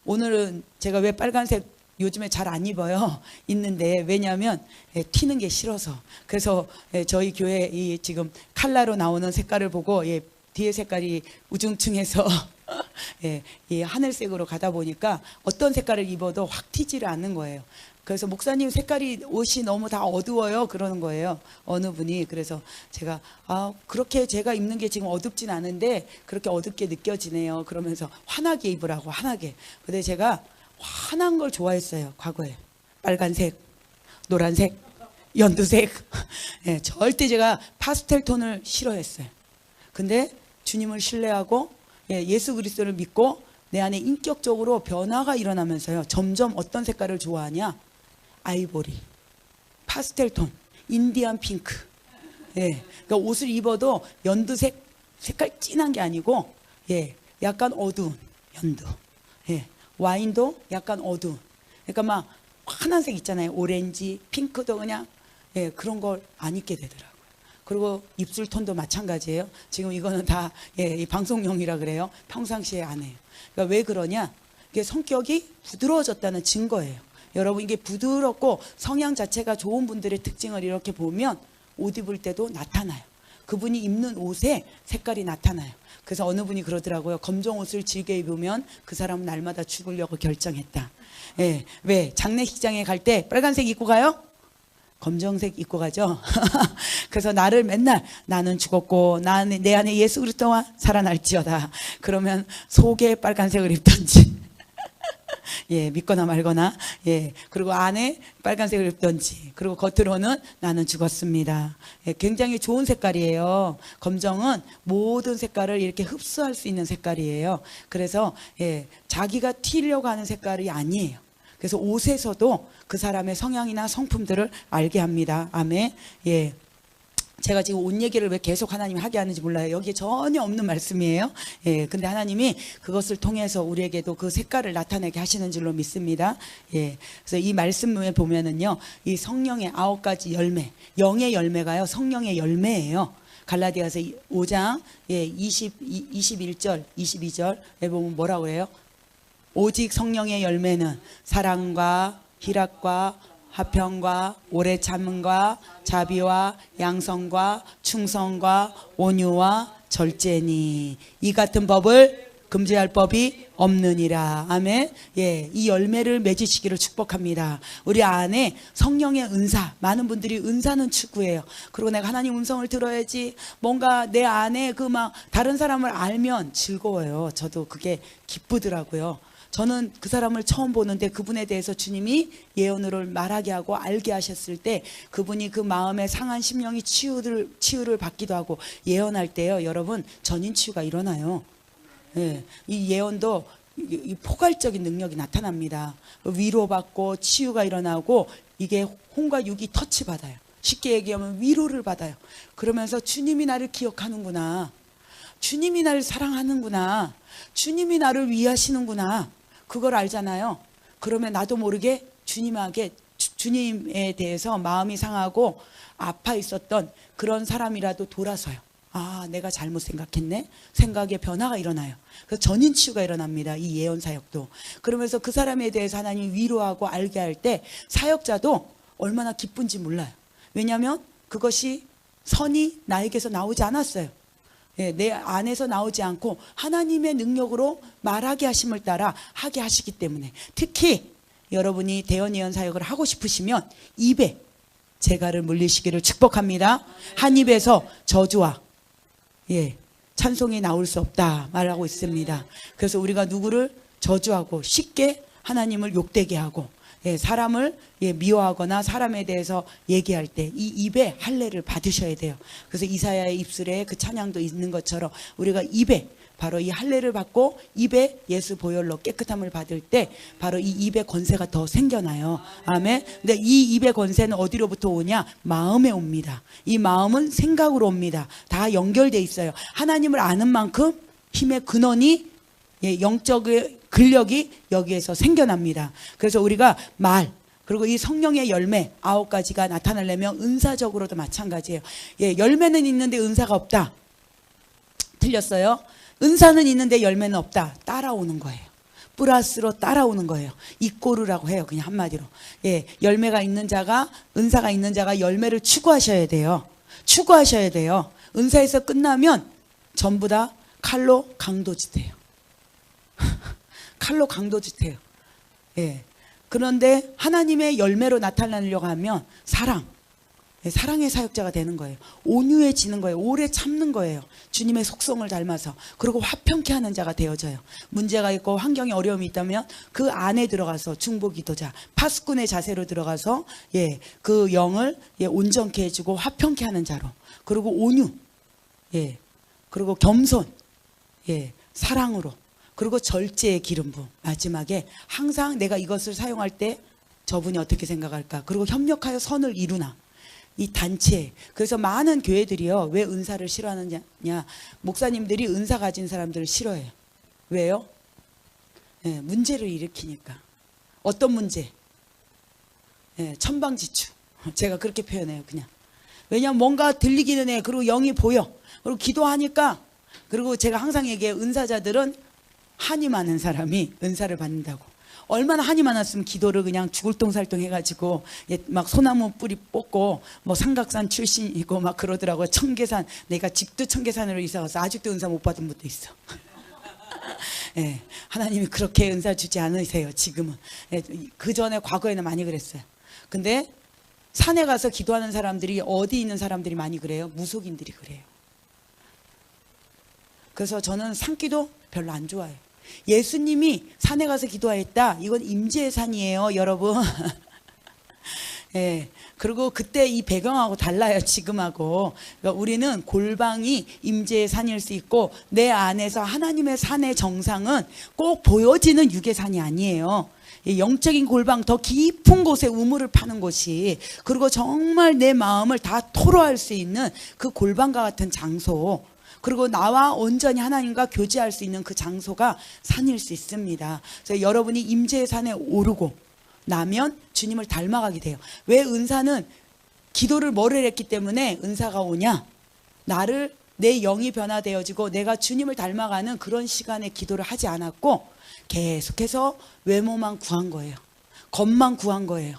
오늘은 제가 왜 빨간색 요즘에 잘 안 입어요. 있는데 왜냐하면 튀는 게 싫어서. 그래서 저희 교회 이 지금 칼라로 나오는 색깔을 보고 뒤에 색깔이 우중충해서 이 하늘색으로 가다 보니까 어떤 색깔을 입어도 확 튀지를 않는 거예요. 그래서 목사님 색깔이 옷이 너무 다 어두워요 그러는 거예요. 어느 분이. 그래서 제가 그렇게 제가 입는 게 지금 어둡진 않은데 그렇게 어둡게 느껴지네요. 그러면서 환하게 입으라고, 환하게. 근데 제가 환한 걸 좋아했어요. 과거에. 빨간색, 노란색, 연두색. 절대 제가 파스텔 톤을 싫어했어요. 근데 주님을 신뢰하고 예수 그리스도를 믿고 내 안에 인격적으로 변화가 일어나면서요. 점점 어떤 색깔을 좋아하냐? 아이보리, 파스텔톤, 인디안 핑크. 그러니까 옷을 입어도 연두색, 색깔 진한 게 아니고 약간 어두운 연두. 와인도 약간 어두운. 그러니까 막 환한 색 있잖아요. 오렌지, 핑크도 그냥 그런 걸 안 입게 되더라고요. 그리고 입술 톤도 마찬가지예요. 지금 이거는 다 이 방송용이라 그래요. 평상시에 안 해요. 그러니까 왜 그러냐? 이게 성격이 부드러워졌다는 증거예요. 여러분 이게 부드럽고 성향 자체가 좋은 분들의 특징을 이렇게 보면 옷 입을 때도 나타나요. 그분이 입는 옷에 색깔이 나타나요. 그래서 어느 분이 그러더라고요. 검정 옷을 즐겨 입으면 그 사람은 날마다 죽으려고 결정했다. 왜? 장례식장에 갈 때 빨간색 입고 가요? 검정색 입고 가죠. 그래서 나를 맨날 나는 죽었고 내 안에 예수 그리스도와 살아날지어다. 그러면 속에 빨간색을 입던지 믿거나 말거나 그리고 안에 빨간색을 입던지, 그리고 겉으로는 나는 죽었습니다. 굉장히 좋은 색깔이에요. 검정은 모든 색깔을 이렇게 흡수할 수 있는 색깔이에요. 그래서 자기가 튀려고 하는 색깔이 아니에요. 그래서 옷에서도 그 사람의 성향이나 성품들을 알게 합니다. 아멘. 제가 지금 옷 얘기를 왜 계속 하나님이 하게 하는지 몰라요. 여기에 전혀 없는 말씀이에요. 근데 하나님이 그것을 통해서 우리에게도 그 색깔을 나타내게 하시는 줄로 믿습니다. 그래서 이 말씀에 보면은요, 이 성령의 9가지 열매, 영의 열매가요, 성령의 열매예요. 갈라디아서 5장 21절, 22절에 보면 뭐라고 해요? 오직 성령의 열매는 사랑과 희락과 화평과 오래 참음과 자비와 양성과 충성과 온유와 절제니 이 같은 법을 금지할 법이 없느니라. 아멘. 예, 이 열매를 맺으시기를 축복합니다. 우리 안에 성령의 은사, 많은 분들이 은사는 추구해요. 그리고 내가 하나님 음성을 들어야지, 뭔가 내 안에 그 막 다른 사람을 알면 즐거워요. 저도 그게 기쁘더라고요. 저는 그 사람을 처음 보는데 그분에 대해서 주님이 예언으로 말하게 하고 알게 하셨을 때 그분이 그 마음의 상한 심령이 치유를 받기도 하고 예언할 때요, 여러분, 전인 치유가 일어나요. 예, 이 예언도 이 포괄적인 능력이 나타납니다. 위로받고 치유가 일어나고 이게 혼과 육이 터치받아요. 쉽게 얘기하면 위로를 받아요. 그러면서 주님이 나를 기억하는구나, 주님이 나를 사랑하는구나, 주님이 나를 위하시는구나, 그걸 알잖아요. 그러면 나도 모르게 주님에 대해서 마음이 상하고 아파 있었던 그런 사람이라도 돌아서요. 아, 내가 잘못 생각했네. 생각의 변화가 일어나요. 그래서 전인 치유가 일어납니다. 이 예언 사역도. 그러면서 그 사람에 대해서 하나님이 위로하고 알게 할 때 사역자도 얼마나 기쁜지 몰라요. 왜냐하면 그것이 선이 나에게서 나오지 않았어요. 예, 내 안에서 나오지 않고 하나님의 능력으로 말하게 하심을 따라 하게 하시기 때문에, 특히 여러분이 대언 예언 사역을 하고 싶으시면 입에 재갈을 물리시기를 축복합니다. 한 입에서 저주와 찬송이 나올 수 없다 말하고 있습니다. 그래서 우리가 누구를 저주하고 쉽게 하나님을 욕되게 하고 사람을 미워하거나 사람에 대해서 얘기할 때 이 입에 할례를 받으셔야 돼요. 그래서 이사야의 입술에 그 찬양도 있는 것처럼 우리가 입에 바로 이 할례를 받고 입에 예수 보혈로 깨끗함을 받을 때 바로 이 입의 권세가 더 생겨나요. 아멘. 근데 이 입의 권세는 어디로부터 오냐? 마음에 옵니다. 이 마음은 생각으로 옵니다. 다 연결돼 있어요. 하나님을 아는 만큼 힘의 근원이, 영적의 근력이 여기에서 생겨납니다. 그래서 우리가 말, 그리고 이 성령의 열매 9가지가 나타나려면 은사적으로도 마찬가지예요. 열매는 있는데 은사가 없다. 틀렸어요. 은사는 있는데 열매는 없다. 따라오는 거예요. 플러스로 따라오는 거예요. 이꼬르라고 해요. 그냥 한마디로. 열매가 있는 자가, 은사가 있는 자가 열매를 추구하셔야 돼요. 추구하셔야 돼요. 은사에서 끝나면 전부 다 칼로 강도짓해요. 칼로 강도짓해요. 그런데 하나님의 열매로 나타나려고 하면 사랑의 사역자가 되는 거예요. 온유해지는 거예요. 오래 참는 거예요. 주님의 속성을 닮아서. 그리고 화평케 하는 자가 되어져요. 문제가 있고 환경에 어려움이 있다면 그 안에 들어가서 중보기도자, 파수꾼의 자세로 들어가서 그 영을 온전케 해주고 화평케 하는 자로. 그리고 온유, 그리고 겸손, 사랑으로. 그리고 절제의 기름 부음. 마지막에 항상 내가 이것을 사용할 때 저분이 어떻게 생각할까? 그리고 협력하여 선을 이루나? 이 단체. 그래서 많은 교회들이요, 왜 은사를 싫어하느냐? 목사님들이 은사 가진 사람들을 싫어해요. 왜요? 문제를 일으키니까. 어떤 문제? 천방지축. 제가 그렇게 표현해요, 그냥. 왜냐하면 뭔가 들리기는 해. 그리고 영이 보여. 그리고 기도하니까. 그리고 제가 항상 얘기해요. 은사자들은 한이 많은 사람이 은사를 받는다고. 얼마나 한이 많았으면 기도를 그냥 죽을똥살똥 해가지고 막 소나무 뿌리 뽑고 뭐 삼각산 출신이고 막 그러더라고요. 청계산, 내가 집도 청계산으로 이사 가서 아직도 은사 못 받은 분도 있어. 하나님이 그렇게 은사 주지 않으세요, 지금은. 그 전에 과거에는 많이 그랬어요. 근데 산에 가서 기도하는 사람들이, 어디 있는 사람들이 많이 그래요? 무속인들이 그래요. 그래서 저는 산기도 별로 안 좋아해요. 예수님이 산에 가서 기도했다. 이건 임재의 산이에요, 여러분. 그리고 그때 이 배경하고 달라요, 지금하고. 그러니까 우리는 골방이 임재의 산일 수 있고, 내 안에서 하나님의 산의 정상은 꼭 보여지는 육의 산이 아니에요. 영적인 골방, 더 깊은 곳에 우물을 파는 곳이, 그리고 정말 내 마음을 다 토로할 수 있는 그 골방과 같은 장소, 그리고 나와 온전히 하나님과 교제할 수 있는 그 장소가 산일 수 있습니다. 그래서 여러분이 임재의 산에 오르고 나면 주님을 닮아가게 돼요. 왜 은사는 기도를 뭐를 했기 때문에 은사가 오냐? 내 영이 변화되어지고 내가 주님을 닮아가는 그런 시간에 기도를 하지 않았고 계속해서 외모만 구한 거예요. 것만 구한 거예요.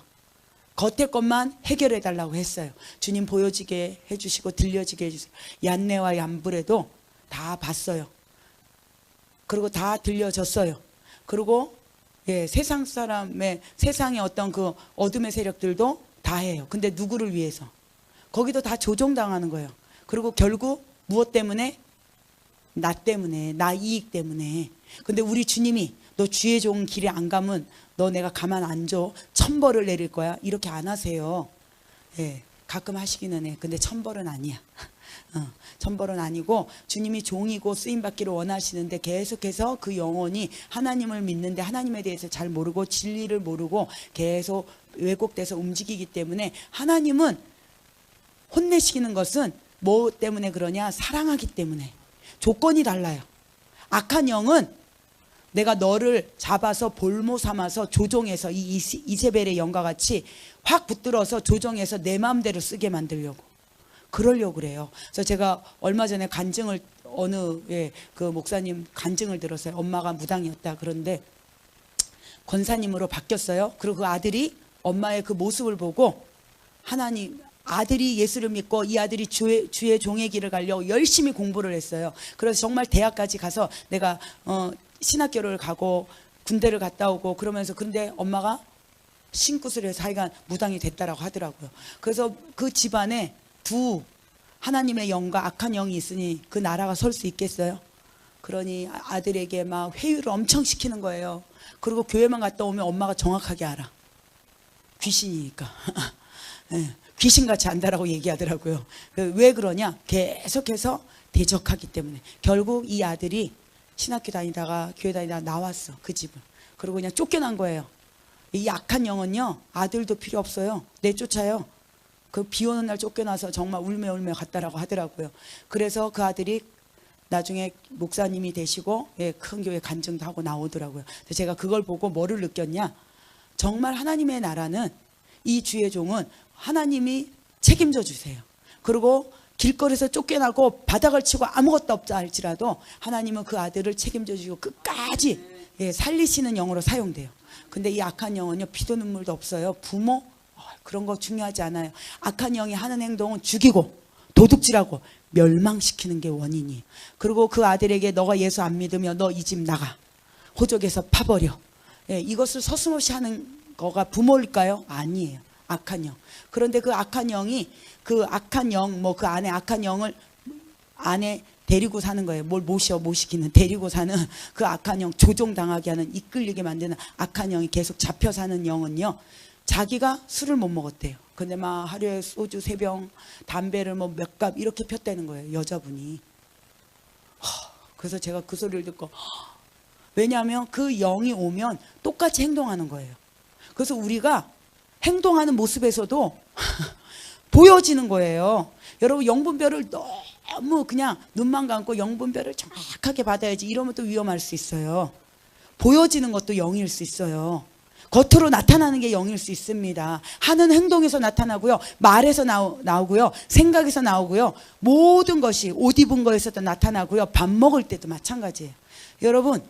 겉의 것만 해결해 달라고 했어요. 주님 보여지게 해주시고 들려지게 해주세요. 얀네와 얀브레도 다 봤어요. 그리고 다 들려졌어요. 그리고 세상 사람의 세상의 어떤 그 어둠의 세력들도 다 해요. 근데 누구를 위해서? 거기도 다 조종당하는 거예요. 그리고 결국 무엇 때문에? 나 때문에, 나 이익 때문에. 근데 우리 주님이 너 주의 좋은 길에 안 가면 너 내가 가만 안 줘. 천벌을 내릴 거야. 이렇게 안 하세요. 가끔 하시기는 해. 근데 천벌은 아니야. 천벌은 아니고 주님이 종이고 쓰임받기를 원하시는데 계속해서 그 영혼이 하나님을 믿는데 하나님에 대해서 잘 모르고 진리를 모르고 계속 왜곡돼서 움직이기 때문에 하나님은 혼내시키는 것은 뭐 때문에 그러냐? 사랑하기 때문에. 조건이 달라요. 악한 영은 내가 너를 잡아서 볼모 삼아서 조종해서 이 이세벨의 영과 같이 확 붙들어서 조종해서 내 마음대로 쓰게 만들려고 그러려고 그래요. 그래서 제가 얼마 전에 간증을 어느 그 목사님 간증을 들었어요. 엄마가 무당이었다. 그런데 권사님으로 바뀌었어요. 그리고 그 아들이 엄마의 그 모습을 보고 하나님 아들이 예수를 믿고 이 아들이 주의 종의 길을 가려고 열심히 공부를 했어요. 그래서 정말 대학까지 가서 내가 신학교를 가고 군대를 갔다 오고 그러면서 근데 엄마가 신굿을 해서 하여간 무당이 됐다라고 하더라고요. 그래서 그 집안에 두 하나님의 영과 악한 영이 있으니 그 나라가 설 수 있겠어요? 그러니 아들에게 막 회유를 엄청 시키는 거예요. 그리고 교회만 갔다 오면 엄마가 정확하게 알아. 귀신이니까. 귀신같이 안다라고 얘기하더라고요. 왜 그러냐? 계속해서 대적하기 때문에. 결국 이 아들이 신학교 다니다가 교회 다니다가 나왔어. 그 집을. 그리고 그냥 쫓겨난 거예요. 이 악한 영은요. 아들도 필요 없어요. 내쫓아요. 그 비 오는 날 쫓겨나서 정말 울며 갔다라고 하더라고요. 그래서 그 아들이 나중에 목사님이 되시고 큰 교회 간증도 하고 나오더라고요. 제가 그걸 보고 뭐를 느꼈냐? 정말 하나님의 나라는 이 주의 종은 하나님이 책임져 주세요. 그리고 길거리에서 쫓겨나고 바닥을 치고 아무것도 없다 할지라도 하나님은 그 아들을 책임져 주시고 끝까지 살리시는 영으로 사용돼요. 근데 이 악한 영은요. 피도 눈물도 없어요. 부모 그런 거 중요하지 않아요. 악한 영이 하는 행동은 죽이고 도둑질하고 멸망시키는 게 원인이에요. 그리고 그 아들에게 너가 예수 안 믿으면 너 이 집 나가. 호적에서 파버려. 이것을 서슴없이 하는 거가 부모일까요? 아니에요. 악한 영. 그런데 그 악한 영이 그 악한 영, 뭐 그 안에 악한 영을 안에 데리고 사는 거예요. 뭘 모시기는 데리고 사는 그 악한 영, 조종당하게 하는 이끌리게 만드는 악한 영이 계속 잡혀 사는 영은요. 자기가 술을 못 먹었대요. 근데 막 하루에 소주 3병, 담배를 뭐 몇 갑 이렇게 폈다는 거예요. 여자분이. 그래서 제가 그 소리를 듣고 왜냐하면 그 영이 오면 똑같이 행동하는 거예요. 그래서 우리가 행동하는 모습에서도 보여지는 거예요. 여러분 영분별을 너무 그냥 눈만 감고 영분별을 정확하게 받아야지 이러면 또 위험할 수 있어요. 보여지는 것도 영일 수 있어요. 겉으로 나타나는 게 영일 수 있습니다. 하는 행동에서 나타나고요. 말에서 나오고요. 생각에서 나오고요. 모든 것이 옷 입은 거에서도 나타나고요. 밥 먹을 때도 마찬가지예요. 여러분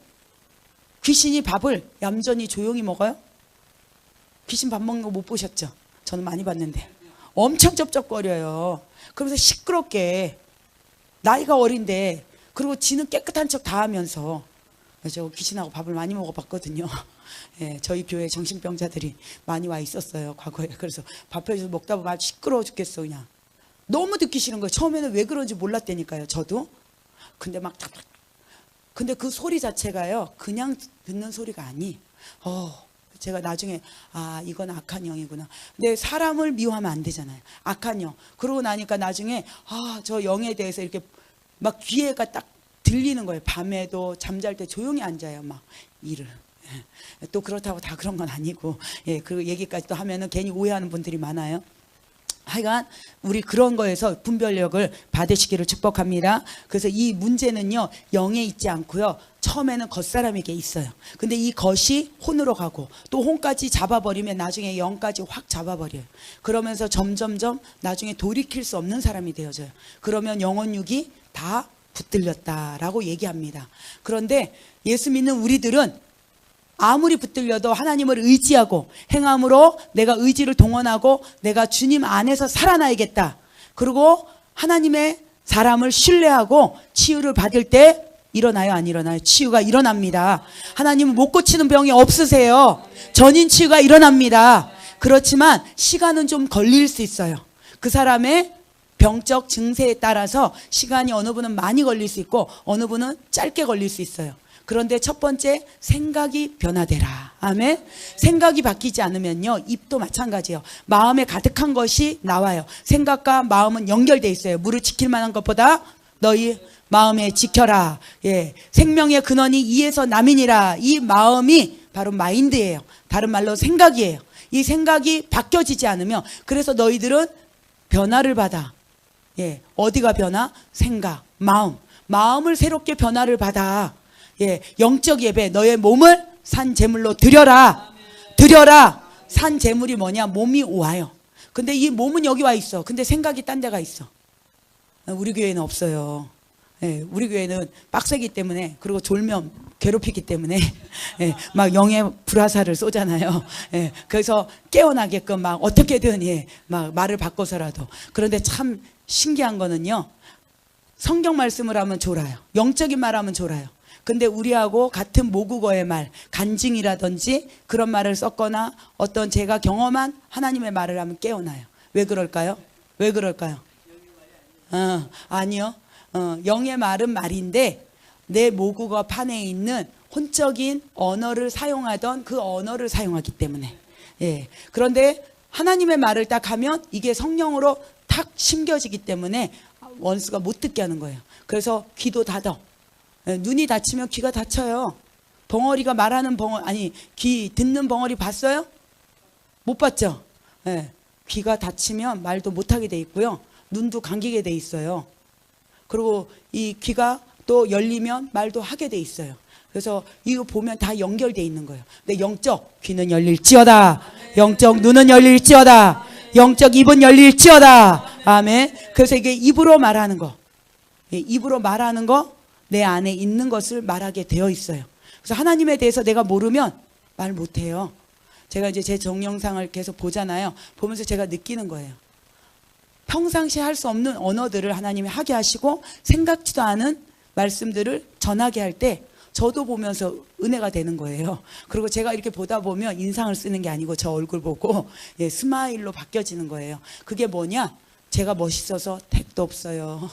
귀신이 밥을 얌전히 조용히 먹어요? 귀신 밥 먹는 거 못 보셨죠? 저는 많이 봤는데 엄청 쩝쩝거려요. 그러면서 시끄럽게 나이가 어린데 그리고 지는 깨끗한 척 다 하면서 저 귀신하고 밥을 많이 먹어봤거든요. 저희 교회 정신병자들이 많이 와 있었어요. 과거에. 그래서 밥해서 먹다 보면 아주 시끄러워 죽겠어 그냥. 너무 듣기 싫은 거예요. 처음에는 왜 그런지 몰랐다니까요. 저도. 근데 막 근데 그 소리 자체가요. 그냥 듣는 소리가 아니에요. 제가 나중에 이건 악한 영이구나. 근데 사람을 미워하면 안 되잖아요. 악한 영. 그러고 나니까 나중에 저 영에 대해서 이렇게 막 귀에가 딱 들리는 거예요. 밤에도 잠잘 때 조용히 앉아요. 막 일을. 또 그렇다고 다 그런 건 아니고 그 얘기까지 또 하면은 괜히 오해하는 분들이 많아요. 하여간 우리 그런 거에서 분별력을 받으시기를 축복합니다. 그래서 이 문제는요 영에 있지 않고요 처음에는 겉사람에게 있어요. 근데 이 겉이 혼으로 가고 또 혼까지 잡아버리면 나중에 영까지 확 잡아버려요. 그러면서 점점점 나중에 돌이킬 수 없는 사람이 되어져요. 그러면 영혼육이 다 붙들렸다라고 얘기합니다. 그런데 예수 믿는 우리들은 아무리 붙들려도 하나님을 의지하고 행함으로 내가 의지를 동원하고 내가 주님 안에서 살아나야겠다. 그리고 하나님의 사람을 신뢰하고 치유를 받을 때 일어나요, 안 일어나요? 치유가 일어납니다. 하나님은 못 고치는 병이 없으세요. 전인 치유가 일어납니다. 그렇지만 시간은 좀 걸릴 수 있어요. 그 사람의 병적 증세에 따라서 시간이 어느 분은 많이 걸릴 수 있고 어느 분은 짧게 걸릴 수 있어요. 그런데 첫 번째, 생각이 변화되라. 아멘. 생각이 바뀌지 않으면요, 입도 마찬가지예요. 마음에 가득한 것이 나와요. 생각과 마음은 연결돼 있어요. 물을 지킬 만한 것보다 너희 마음에 지켜라. 예, 생명의 근원이 이에서 남이니라. 이 마음이 바로 마인드예요. 다른 말로 생각이에요. 이 생각이 바뀌어지지 않으면, 그래서 너희들은 변화를 받아. 예, 어디가 변화? 생각, 마음을 새롭게 변화를 받아. 예, 영적 예배, 너의 몸을 산 제물로 드려라. 드려라. 산 제물이 뭐냐? 몸이 와요. 근데 이 몸은 여기 와 있어. 근데 생각이 딴 데가 있어. 우리 교회는 없어요. 예, 우리 교회는 빡세기 때문에, 그리고 졸면 괴롭히기 때문에, 예, 막 영의 불화살을 쏘잖아요. 예, 그래서 깨어나게끔 막 어떻게든, 예, 막 말을 바꿔서라도. 그런데 참 신기한 거는요, 성경 말씀을 하면 졸아요. 영적인 말 하면 졸아요. 근데 우리하고 같은 모국어의 말, 간증이라든지 그런 말을 썼거나 어떤 제가 경험한 하나님의 말을 하면 깨어나요. 왜 그럴까요? 왜 그럴까요? 아니요. 영의 말은 말인데 내 모국어 판에 있는 혼적인 언어를 사용하던 그 언어를 사용하기 때문에. 예. 그런데 하나님의 말을 딱 하면 이게 성령으로 탁 심겨지기 때문에 원수가 못 듣게 하는 거예요. 그래서 귀도 닫아. 눈이 닫히면 귀가 닫혀요. 벙어리가 말하는 귀 듣는 벙어리 봤어요? 못 봤죠? 예. 귀가 닫히면 말도 못하게 돼 있고요. 눈도 감기게 돼 있어요. 그리고 이 귀가 또 열리면 말도 하게 돼 있어요. 그래서 이거 보면 다 연결돼 있는 거예요. 근데 영적 귀는 열릴지어다. 영적 눈은 열릴지어다. 영적 입은 열릴지어다. 아멘. 그래서 이게 입으로 말하는 거. 입으로 말하는 거, 내 안에 있는 것을 말하게 되어 있어요. 그래서 하나님에 대해서 내가 모르면 말 못해요. 제가 이제 제 동영상을 계속 보잖아요. 보면서 제가 느끼는 거예요. 평상시에 할 수 없는 언어들을 하나님이 하게 하시고 생각지도 않은 말씀들을 전하게 할 때 저도 보면서 은혜가 되는 거예요. 그리고 제가 이렇게 보다 보면 인상을 쓰는 게 아니고 저 얼굴 보고, 예, 스마일로 바뀌어지는 거예요. 그게 뭐냐? 제가 멋있어서 택도 없어요.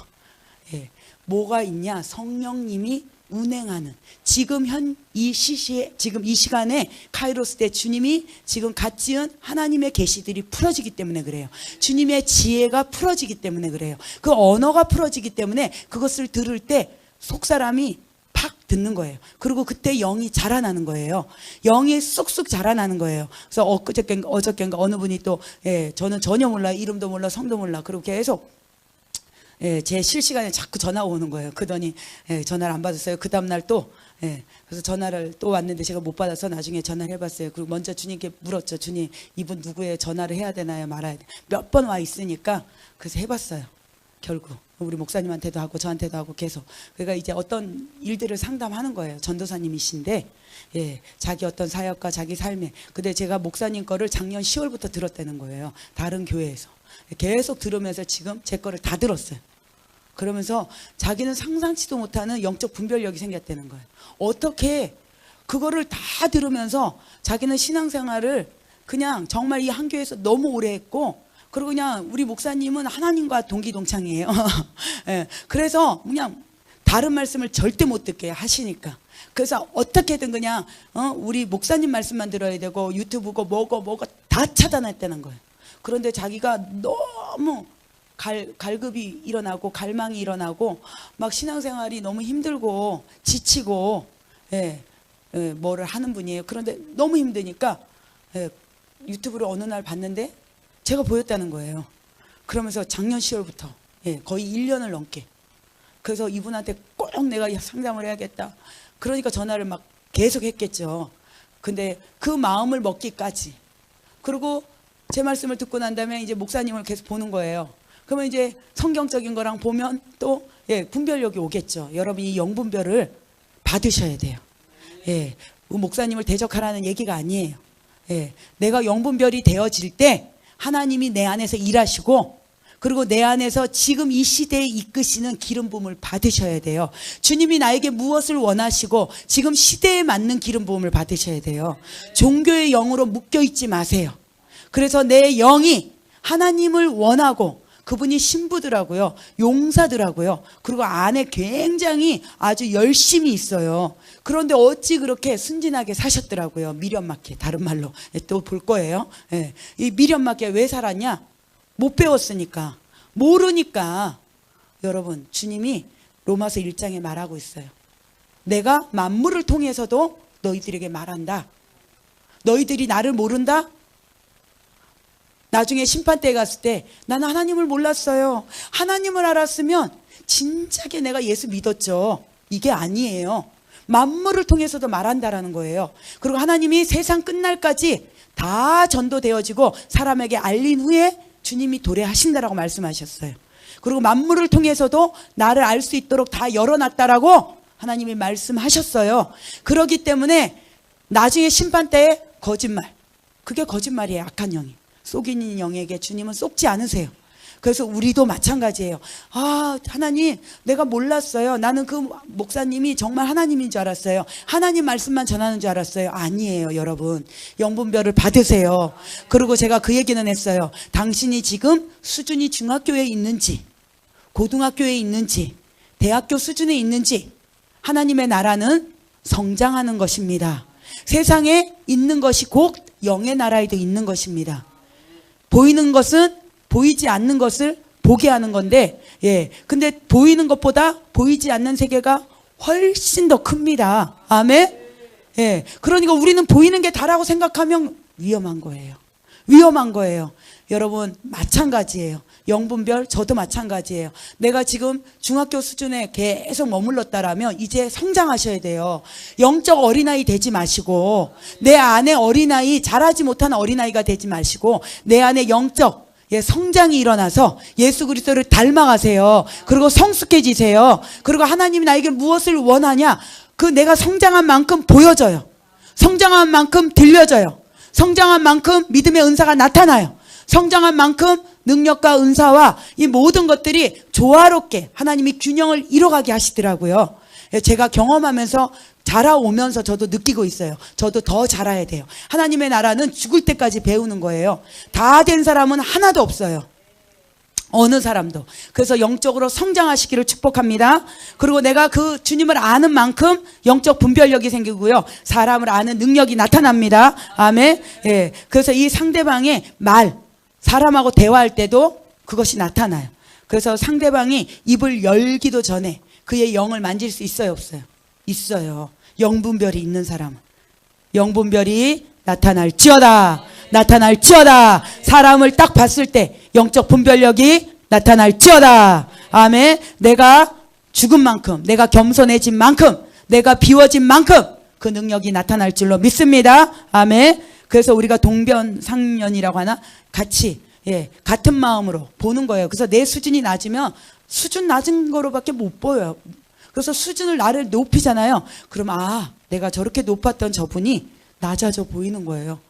예, 뭐가 있냐? 성령님이 운행하는, 지금 이 시간에 카이로스 때 주님이 지금 갓 지은 하나님의 계시들이 풀어지기 때문에 그래요. 주님의 지혜가 풀어지기 때문에 그래요. 그 언어가 풀어지기 때문에 그것을 들을 때 속사람이 팍 듣는 거예요. 그리고 그때 영이 자라나는 거예요. 영이 쑥쑥 자라나는 거예요. 그래서 어저께인가 어느 분이 또, 예, 저는 전혀 몰라, 이름도 몰라, 성도 몰라, 그리고 계속, 예, 제 실시간에 자꾸 전화 오는 거예요. 그러더니, 예, 전화를 안 받았어요. 그 다음날 또, 예, 그래서 전화를 또 왔는데 제가 못 받아서 나중에 전화를 해봤어요. 그리고 먼저 주님께 물었죠. 주님, 이분 누구예요? 전화를 해야 되나요? 말아야 돼요? 몇 번 와 있으니까 그래서 해봤어요. 결국 우리 목사님한테도 하고 저한테도 하고 계속. 그러니까 이제 어떤 일들을 상담하는 거예요. 전도사님이신데, 예, 자기 어떤 사역과 자기 삶에. 근데 제가 목사님 거를 작년 10월부터 들었다는 거예요. 다른 교회에서. 계속 들으면서 지금 제 거를 다 들었어요. 그러면서 자기는 상상치도 못하는 영적 분별력이 생겼다는 거예요. 어떻게 그거를 다 들으면서 자기는 신앙생활을 그냥 정말 이 한 교회에서 너무 오래 했고, 그리고 그냥 우리 목사님은 하나님과 동기동창이에요. 예, 그래서 그냥 다른 말씀을 절대 못 듣게 하시니까. 그래서 어떻게든 그냥 우리 목사님 말씀만 들어야 되고 유튜브고 뭐고 다 차단했다는 거예요. 그런데 자기가 너무 갈급이 일어나고 갈망이 일어나고 막 신앙생활이 너무 힘들고 지치고, 예, 예, 뭐를 하는 분이에요. 그런데 너무 힘드니까, 예, 유튜브를 어느 날 봤는데 제가 보였다는 거예요. 그러면서 작년 10월부터, 예, 거의 1년을 넘게. 그래서 이분한테 꼭 내가 상담을 해야겠다. 그러니까 전화를 막 계속 했겠죠. 근데 그 마음을 먹기까지. 그리고 제 말씀을 듣고 난 다음에 이제 목사님을 계속 보는 거예요. 그러면 이제 성경적인 거랑 보면 또, 예, 분별력이 오겠죠. 여러분이 영분별을 받으셔야 돼요. 예, 목사님을 대적하라는 얘기가 아니에요. 예, 내가 영분별이 되어질 때 하나님이 내 안에서 일하시고, 그리고 내 안에서 지금 이 시대에 이끄시는 기름 부음을 받으셔야 돼요. 주님이 나에게 무엇을 원하시고 지금 시대에 맞는 기름 부음을 받으셔야 돼요. 종교의 영으로 묶여 있지 마세요. 그래서 내 영이 하나님을 원하고, 그분이 신부더라고요. 용사더라고요. 그리고 안에 굉장히 아주 열심히 있어요. 그런데 어찌 그렇게 순진하게 사셨더라고요. 미련 맞게, 다른 말로 또 볼 거예요. 예. 이 미련 맞게 왜 살았냐? 못 배웠으니까, 모르니까. 여러분, 주님이 로마서 1장에 말하고 있어요. 내가 만물을 통해서도 너희들에게 말한다. 너희들이 나를 모른다? 나중에 심판대에 갔을 때 나는 하나님을 몰랐어요. 하나님을 알았으면 진작에 내가 예수 믿었죠. 이게 아니에요. 만물을 통해서도 말한다라는 거예요. 그리고 하나님이 세상 끝날까지 다 전도되어지고 사람에게 알린 후에 주님이 도래하신다라고 말씀하셨어요. 그리고 만물을 통해서도 나를 알 수 있도록 다 열어놨다라고 하나님이 말씀하셨어요. 그렇기 때문에 나중에 심판대에 거짓말, 그게 거짓말이에요. 악한 영이 속이는 영에게 주님은 속지 않으세요. 그래서 우리도 마찬가지예요. 아, 하나님, 내가 몰랐어요. 나는 그 목사님이 정말 하나님인 줄 알았어요. 하나님 말씀만 전하는 줄 알았어요. 아니에요, 여러분. 영분별을 받으세요. 그리고 제가 그 얘기는 했어요. 당신이 지금 수준이 중학교에 있는지, 고등학교에 있는지, 대학교 수준에 있는지, 하나님의 나라는 성장하는 것입니다. 세상에 있는 것이 곧 영의 나라에도 있는 것입니다. 보이는 것은 보이지 않는 것을 보게 하는 건데, 예. 근데 보이는 것보다 보이지 않는 세계가 훨씬 더 큽니다. 아멘? 예. 그러니까 우리는 보이는 게 다라고 생각하면 위험한 거예요. 위험한 거예요. 여러분, 마찬가지예요. 영분별, 저도 마찬가지예요. 내가 지금 중학교 수준에 계속 머물렀다라면 이제 성장하셔야 돼요. 영적 어린아이 되지 마시고, 내 안에 어린아이, 자라지 못한 어린아이가 되지 마시고, 내 안에 영적 성장이 일어나서 예수 그리스도를 닮아가세요. 그리고 성숙해지세요. 그리고 하나님이 나에게 무엇을 원하냐, 그 내가 성장한 만큼 보여져요. 성장한 만큼 들려져요. 성장한 만큼 믿음의 은사가 나타나요. 성장한 만큼 능력과 은사와 이 모든 것들이 조화롭게 하나님이 균형을 이뤄가게 하시더라고요. 제가 경험하면서 자라오면서 저도 느끼고 있어요. 저도 더 자라야 돼요. 하나님의 나라는 죽을 때까지 배우는 거예요. 다 된 사람은 하나도 없어요. 어느 사람도. 그래서 영적으로 성장하시기를 축복합니다. 그리고 내가 그 주님을 아는 만큼 영적 분별력이 생기고요. 사람을 아는 능력이 나타납니다. 아멘. 예. 그래서 이 상대방의 말, 사람하고 대화할 때도 그것이 나타나요. 그래서 상대방이 입을 열기도 전에 그의 영을 만질 수 있어요, 없어요? 있어요. 영분별이 있는 사람은. 영분별이 나타날지어다. 나타날지어다. 사람을 딱 봤을 때 영적 분별력이 나타날지어다. 아멘. 내가 죽은 만큼, 내가 겸손해진 만큼, 내가 비워진 만큼 그 능력이 나타날 줄로 믿습니다. 아멘. 그래서 우리가 동변상련이라고 하나? 같이, 예, 같은 마음으로 보는 거예요. 그래서 내 수준이 낮으면 수준 낮은 거로밖에 못 보여요. 그래서 수준을 나를 높이잖아요. 그럼 아, 내가 저렇게 높았던 저분이 낮아져 보이는 거예요.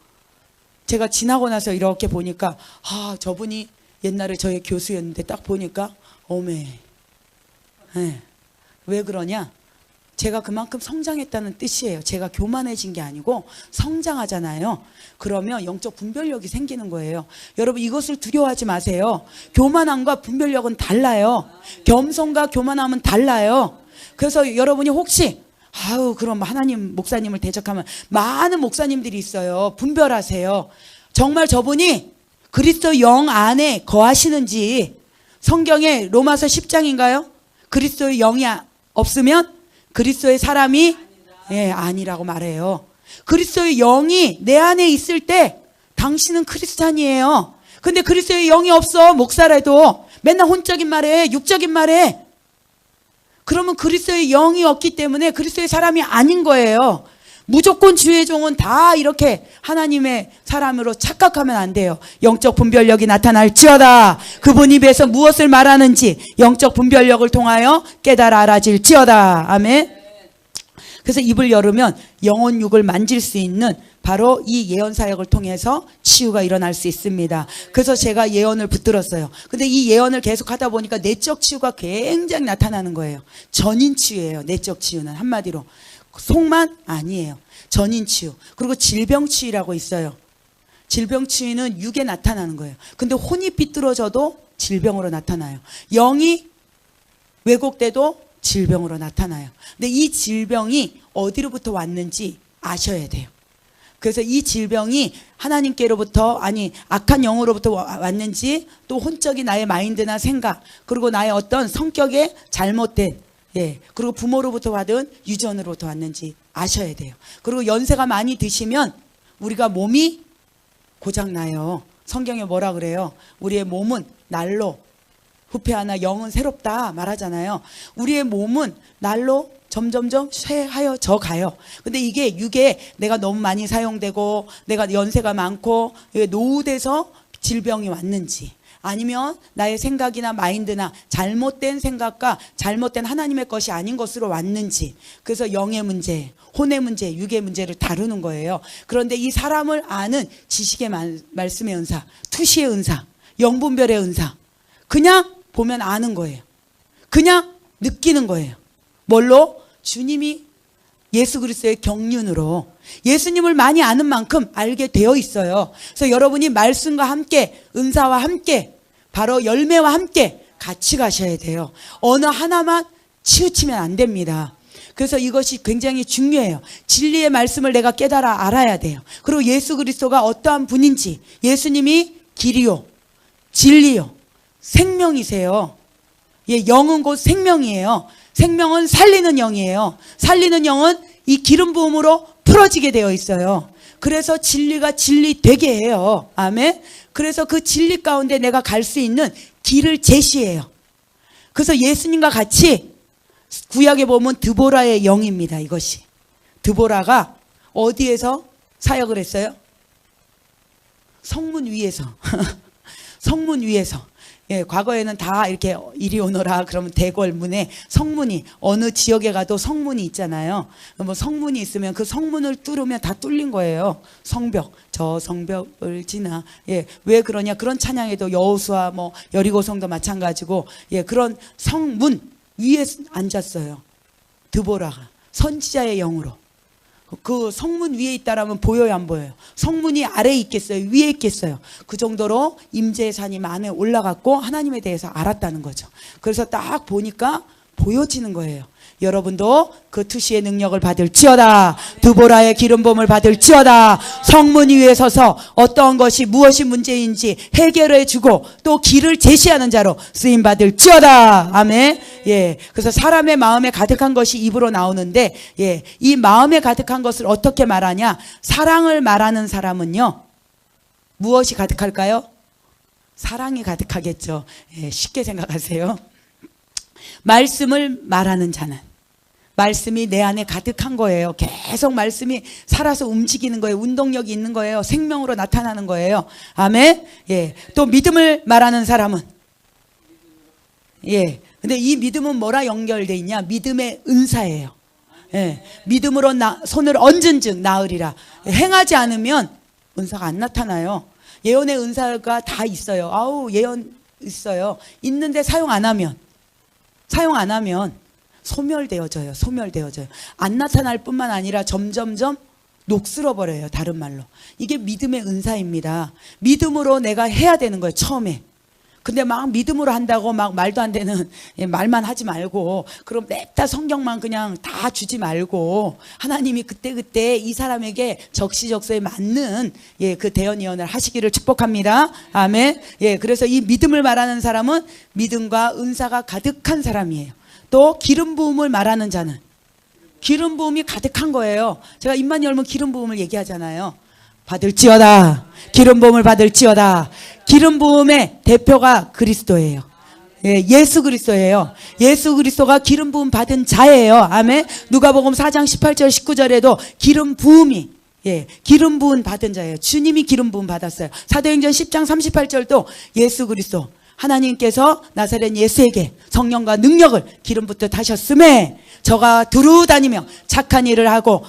제가 지나고 나서 이렇게 보니까 아, 저분이 옛날에 저의 교수였는데 딱 보니까 어메. 예. 왜 그러냐? 제가 그만큼 성장했다는 뜻이에요. 제가 교만해진 게 아니고 성장하잖아요. 그러면 영적 분별력이 생기는 거예요. 여러분, 이것을 두려워하지 마세요. 교만함과 분별력은 달라요. 겸손과 교만함은 달라요. 그래서 여러분이 혹시 아우, 그럼 하나님 목사님을 대적하면 많은 목사님들이 있어요. 분별하세요. 정말 저분이 그리스도 영 안에 거하시는지, 성경에 로마서 10장인가요? 그리스도의 영이 없으면 그리스도의 사람이 아니라고 말해요. 그리스도의 영이 내 안에 있을 때 당신은 크리스찬이에요. 근데 그리스도의 영이 없어. 목사라도 맨날 혼적인 말에, 육적인 말에. 그러면 그리스도의 영이 없기 때문에 그리스도의 사람이 아닌 거예요. 무조건 주의 종은 다 이렇게 하나님의 사람으로 착각하면 안 돼요. 영적 분별력이 나타날지어다. 그분 입에서 무엇을 말하는지 영적 분별력을 통하여 깨달아 알아질지어다. 아멘. 그래서 입을 열으면 영혼 육을 만질 수 있는 바로 이 예언 사역을 통해서 치유가 일어날 수 있습니다. 그래서 제가 예언을 붙들었어요. 근데 이 예언을 계속 하다 보니까 내적 치유가 굉장히 나타나는 거예요. 전인 치유예요. 내적 치유는 한마디로 속만 아니에요. 전인 치유. 그리고 질병 치유라고 있어요. 질병 치유는 육에 나타나는 거예요. 근데 혼이 삐뚤어져도 질병으로 나타나요. 영이 왜곡돼도 질병으로 나타나요. 근데 이 질병이 어디로부터 왔는지 아셔야 돼요. 그래서 이 질병이 하나님께로부터 아니 악한 영으로부터 왔는지 또 혼적인 나의 마인드나 생각 그리고 나의 어떤 성격의 잘못된 그리고 부모로부터 받은 유전으로부터 왔는지 아셔야 돼요. 그리고 연세가 많이 드시면 우리가 몸이 고장나요. 성경에 뭐라 그래요? 우리의 몸은 날로 후패하나 영은 새롭다 말하잖아요. 우리의 몸은 날로 점점점 쇠하여져 가요. 근데 이게 육에 내가 너무 많이 사용되고 내가 연세가 많고 노후돼서 질병이 왔는지 아니면 나의 생각이나 마인드나 잘못된 생각과 잘못된 하나님의 것이 아닌 것으로 왔는지 그래서 영의 문제, 혼의 문제, 육의 문제를 다루는 거예요. 그런데 이 사람을 아는 지식의 말씀의 은사, 투시의 은사, 영분별의 은사 그냥 보면 아는 거예요. 그냥 느끼는 거예요. 뭘로? 주님이 예수 그리스도의 경륜으로 예수님을 많이 아는 만큼 알게 되어 있어요. 그래서 여러분이 말씀과 함께 은사와 함께 바로 열매와 함께 같이 가셔야 돼요. 어느 하나만 치우치면 안 됩니다. 그래서 이것이 굉장히 중요해요. 진리의 말씀을 내가 깨달아 알아야 돼요. 그리고 예수 그리스도가 어떠한 분인지 예수님이 길이요 진리요 생명이세요. 영은 곧 생명이에요. 생명은 살리는 영이에요. 살리는 영은 이 기름 부음으로 풀어지게 되어 있어요. 그래서 진리가 진리 되게 해요. 아멘. 그래서 그 진리 가운데 내가 갈 수 있는 길을 제시해요. 그래서 예수님과 같이 구약에 보면 드보라의 영입니다. 이것이. 드보라가 어디에서 사역을 했어요? 성문 위에서. 성문 위에서. 과거에는 다 이렇게 이리 오너라 그러면 대궐문에 성문이 어느 지역에 가도 성문이 있잖아요. 뭐 성문이 있으면 그 성문을 뚫으면 다 뚫린 거예요. 성벽 저 성벽을 지나 왜 그러냐 그런 찬양에도 여호수아 뭐 여리고성도 마찬가지고 그런 성문 위에 앉았어요. 드보라가 선지자의 영으로. 그 성문 위에 있다라면 보여요 안 보여요? 성문이 아래에 있겠어요? 위에 있겠어요? 그 정도로 임재의 산이 안에 올라갔고 하나님에 대해서 알았다는 거죠. 그래서 딱 보니까 보여지는 거예요. 여러분도 그 투시의 능력을 받을지어다. 드보라의 기름부음을 받을지어다. 성문 위에 서서 어떠한 것이 무엇이 문제인지 해결해 주고 또 길을 제시하는 자로 쓰임 받을지어다. 아멘. 그래서 사람의 마음에 가득한 것이 입으로 나오는데 이 마음에 가득한 것을 어떻게 말하냐? 사랑을 말하는 사람은요. 무엇이 가득할까요? 사랑이 가득하겠죠. 쉽게 생각하세요. 말씀을 말하는 자는 말씀이 내 안에 가득한 거예요. 계속 말씀이 살아서 움직이는 거예요. 운동력이 있는 거예요. 생명으로 나타나는 거예요. 아멘. 또 믿음을 말하는 사람은 근데 이 믿음은 뭐라 연결돼 있냐? 믿음의 은사예요. 믿음으로 손을 얹은 즉 나으리라. 행하지 않으면 은사가 안 나타나요. 예언의 은사가 다 있어요. 아우 예언 있어요. 있는데 사용 안 하면 소멸되어져요. 소멸되어져요. 안 나타날 뿐만 아니라 점점점 녹슬어버려요. 다른 말로. 이게 믿음의 은사입니다. 믿음으로 내가 해야 되는 거예요. 처음에. 근데 막 믿음으로 한다고 막 말도 안 되는 말만 하지 말고 그럼 냅다 성경만 그냥 다 주지 말고 하나님이 그때그때 이 사람에게 적시적소에 맞는 그 대언 예언을 하시기를 축복합니다. 아멘. 그래서 이 믿음을 말하는 사람은 믿음과 은사가 가득한 사람이에요. 또 기름 부음을 말하는 자는 기름 부음이 가득한 거예요. 제가 입만 열면 기름 부음을 얘기하잖아요. 받을지어다. 기름 부음을 받을지어다. 기름 부음의 대표가 그리스도예요. 예수 그리스도예요. 예수 그리스도가 기름 부음 받은 자예요. 아멘. 누가복음 4장 18절 19절에도 기름 부음이 기름 부음 받은 자예요. 주님이 기름 부음 받았어요. 사도행전 10장 38절도 예수 그리스도 하나님께서 나사렛 예수에게 성령과 능력을 기름부터 타셨음에 저가 두루 다니며 착한 일을 하고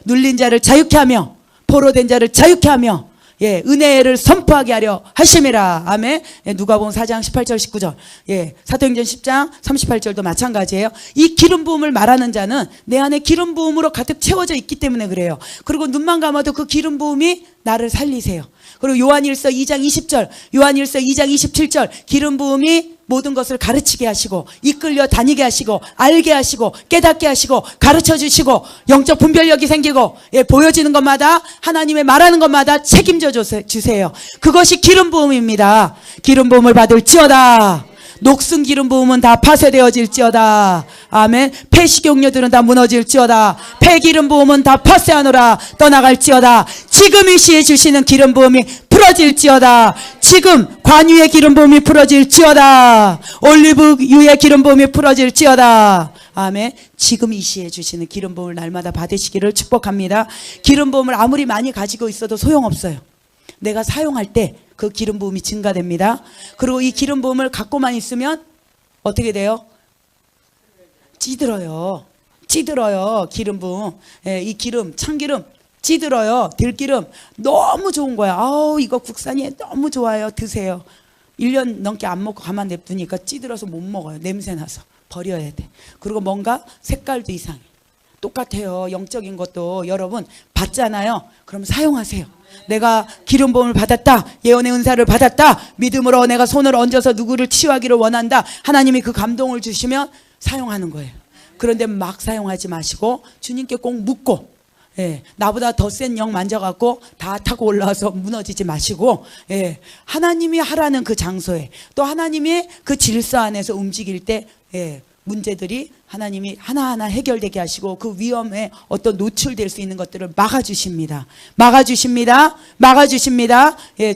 눌린 자를 자유케 하며 포로된 자를 자유케 하며 은혜를 선포하게 하려 하심이라. 아멘. 누가복음 4장 18절 19절. 사도행전 10장 38절도 마찬가지예요. 이 기름 부음을 말하는 자는 내 안에 기름 부음으로 가득 채워져 있기 때문에 그래요. 그리고 눈만 감아도 그 기름 부음이 나를 살리세요. 그리고 요한일서 2장 20절, 요한일서 2장 27절, 기름 부음이 모든 것을 가르치게 하시고 이끌려 다니게 하시고 알게 하시고 깨닫게 하시고 가르쳐 주시고 영적 분별력이 생기고 보여지는 것마다 하나님의 말하는 것마다 책임져 주세요. 그것이 기름 부음입니다. 기름 부음을 받을지어다. 녹슨 기름 부음은 다 파쇄되어질지어다. 아멘. 폐식용료들은 다 무너질지어다. 폐기름 부음은 다 파쇄하노라. 떠나갈지어다. 지금 이 시에 주시는 기름 부음이 풀어질지어다. 지금 관유의 기름 부음이 풀어질지어다. 올리브유의 기름 부음이 풀어질지어다. 아멘. 지금 이 시에 주시는 기름 부음을 날마다 받으시기를 축복합니다. 기름 부음을 아무리 많이 가지고 있어도 소용없어요. 내가 사용할 때 그 기름 부음이 증가됩니다. 그리고 이 기름 부음을 갖고만 있으면 어떻게 돼요? 찌들어요. 기름 부음. 이 기름, 참기름 찌들어요. 들기름 너무 좋은 거야. 아우, 이거 국산이 너무 좋아요. 드세요. 1년 넘게 안 먹고 가만 냅두니까 찌들어서 못 먹어요. 냄새 나서 버려야 돼. 그리고 뭔가 색깔도 이상해. 똑같아요. 영적인 것도 여러분 받잖아요. 그럼 사용하세요. 내가 기름 부음을 받았다. 예언의 은사를 받았다. 믿음으로 내가 손을 얹어서 누구를 치유하기를 원한다. 하나님이 그 감동을 주시면 사용하는 거예요. 그런데 막 사용하지 마시고 주님께 꼭 묻고, 나보다 더 센 영 만져갖고 다 타고 올라와서 무너지지 마시고, 하나님이 하라는 그 장소에 또 하나님의 그 질서 안에서 움직일 때 문제들이 하나님이 하나하나 해결되게 하시고 그 위험에 어떤 노출될 수 있는 것들을 막아주십니다.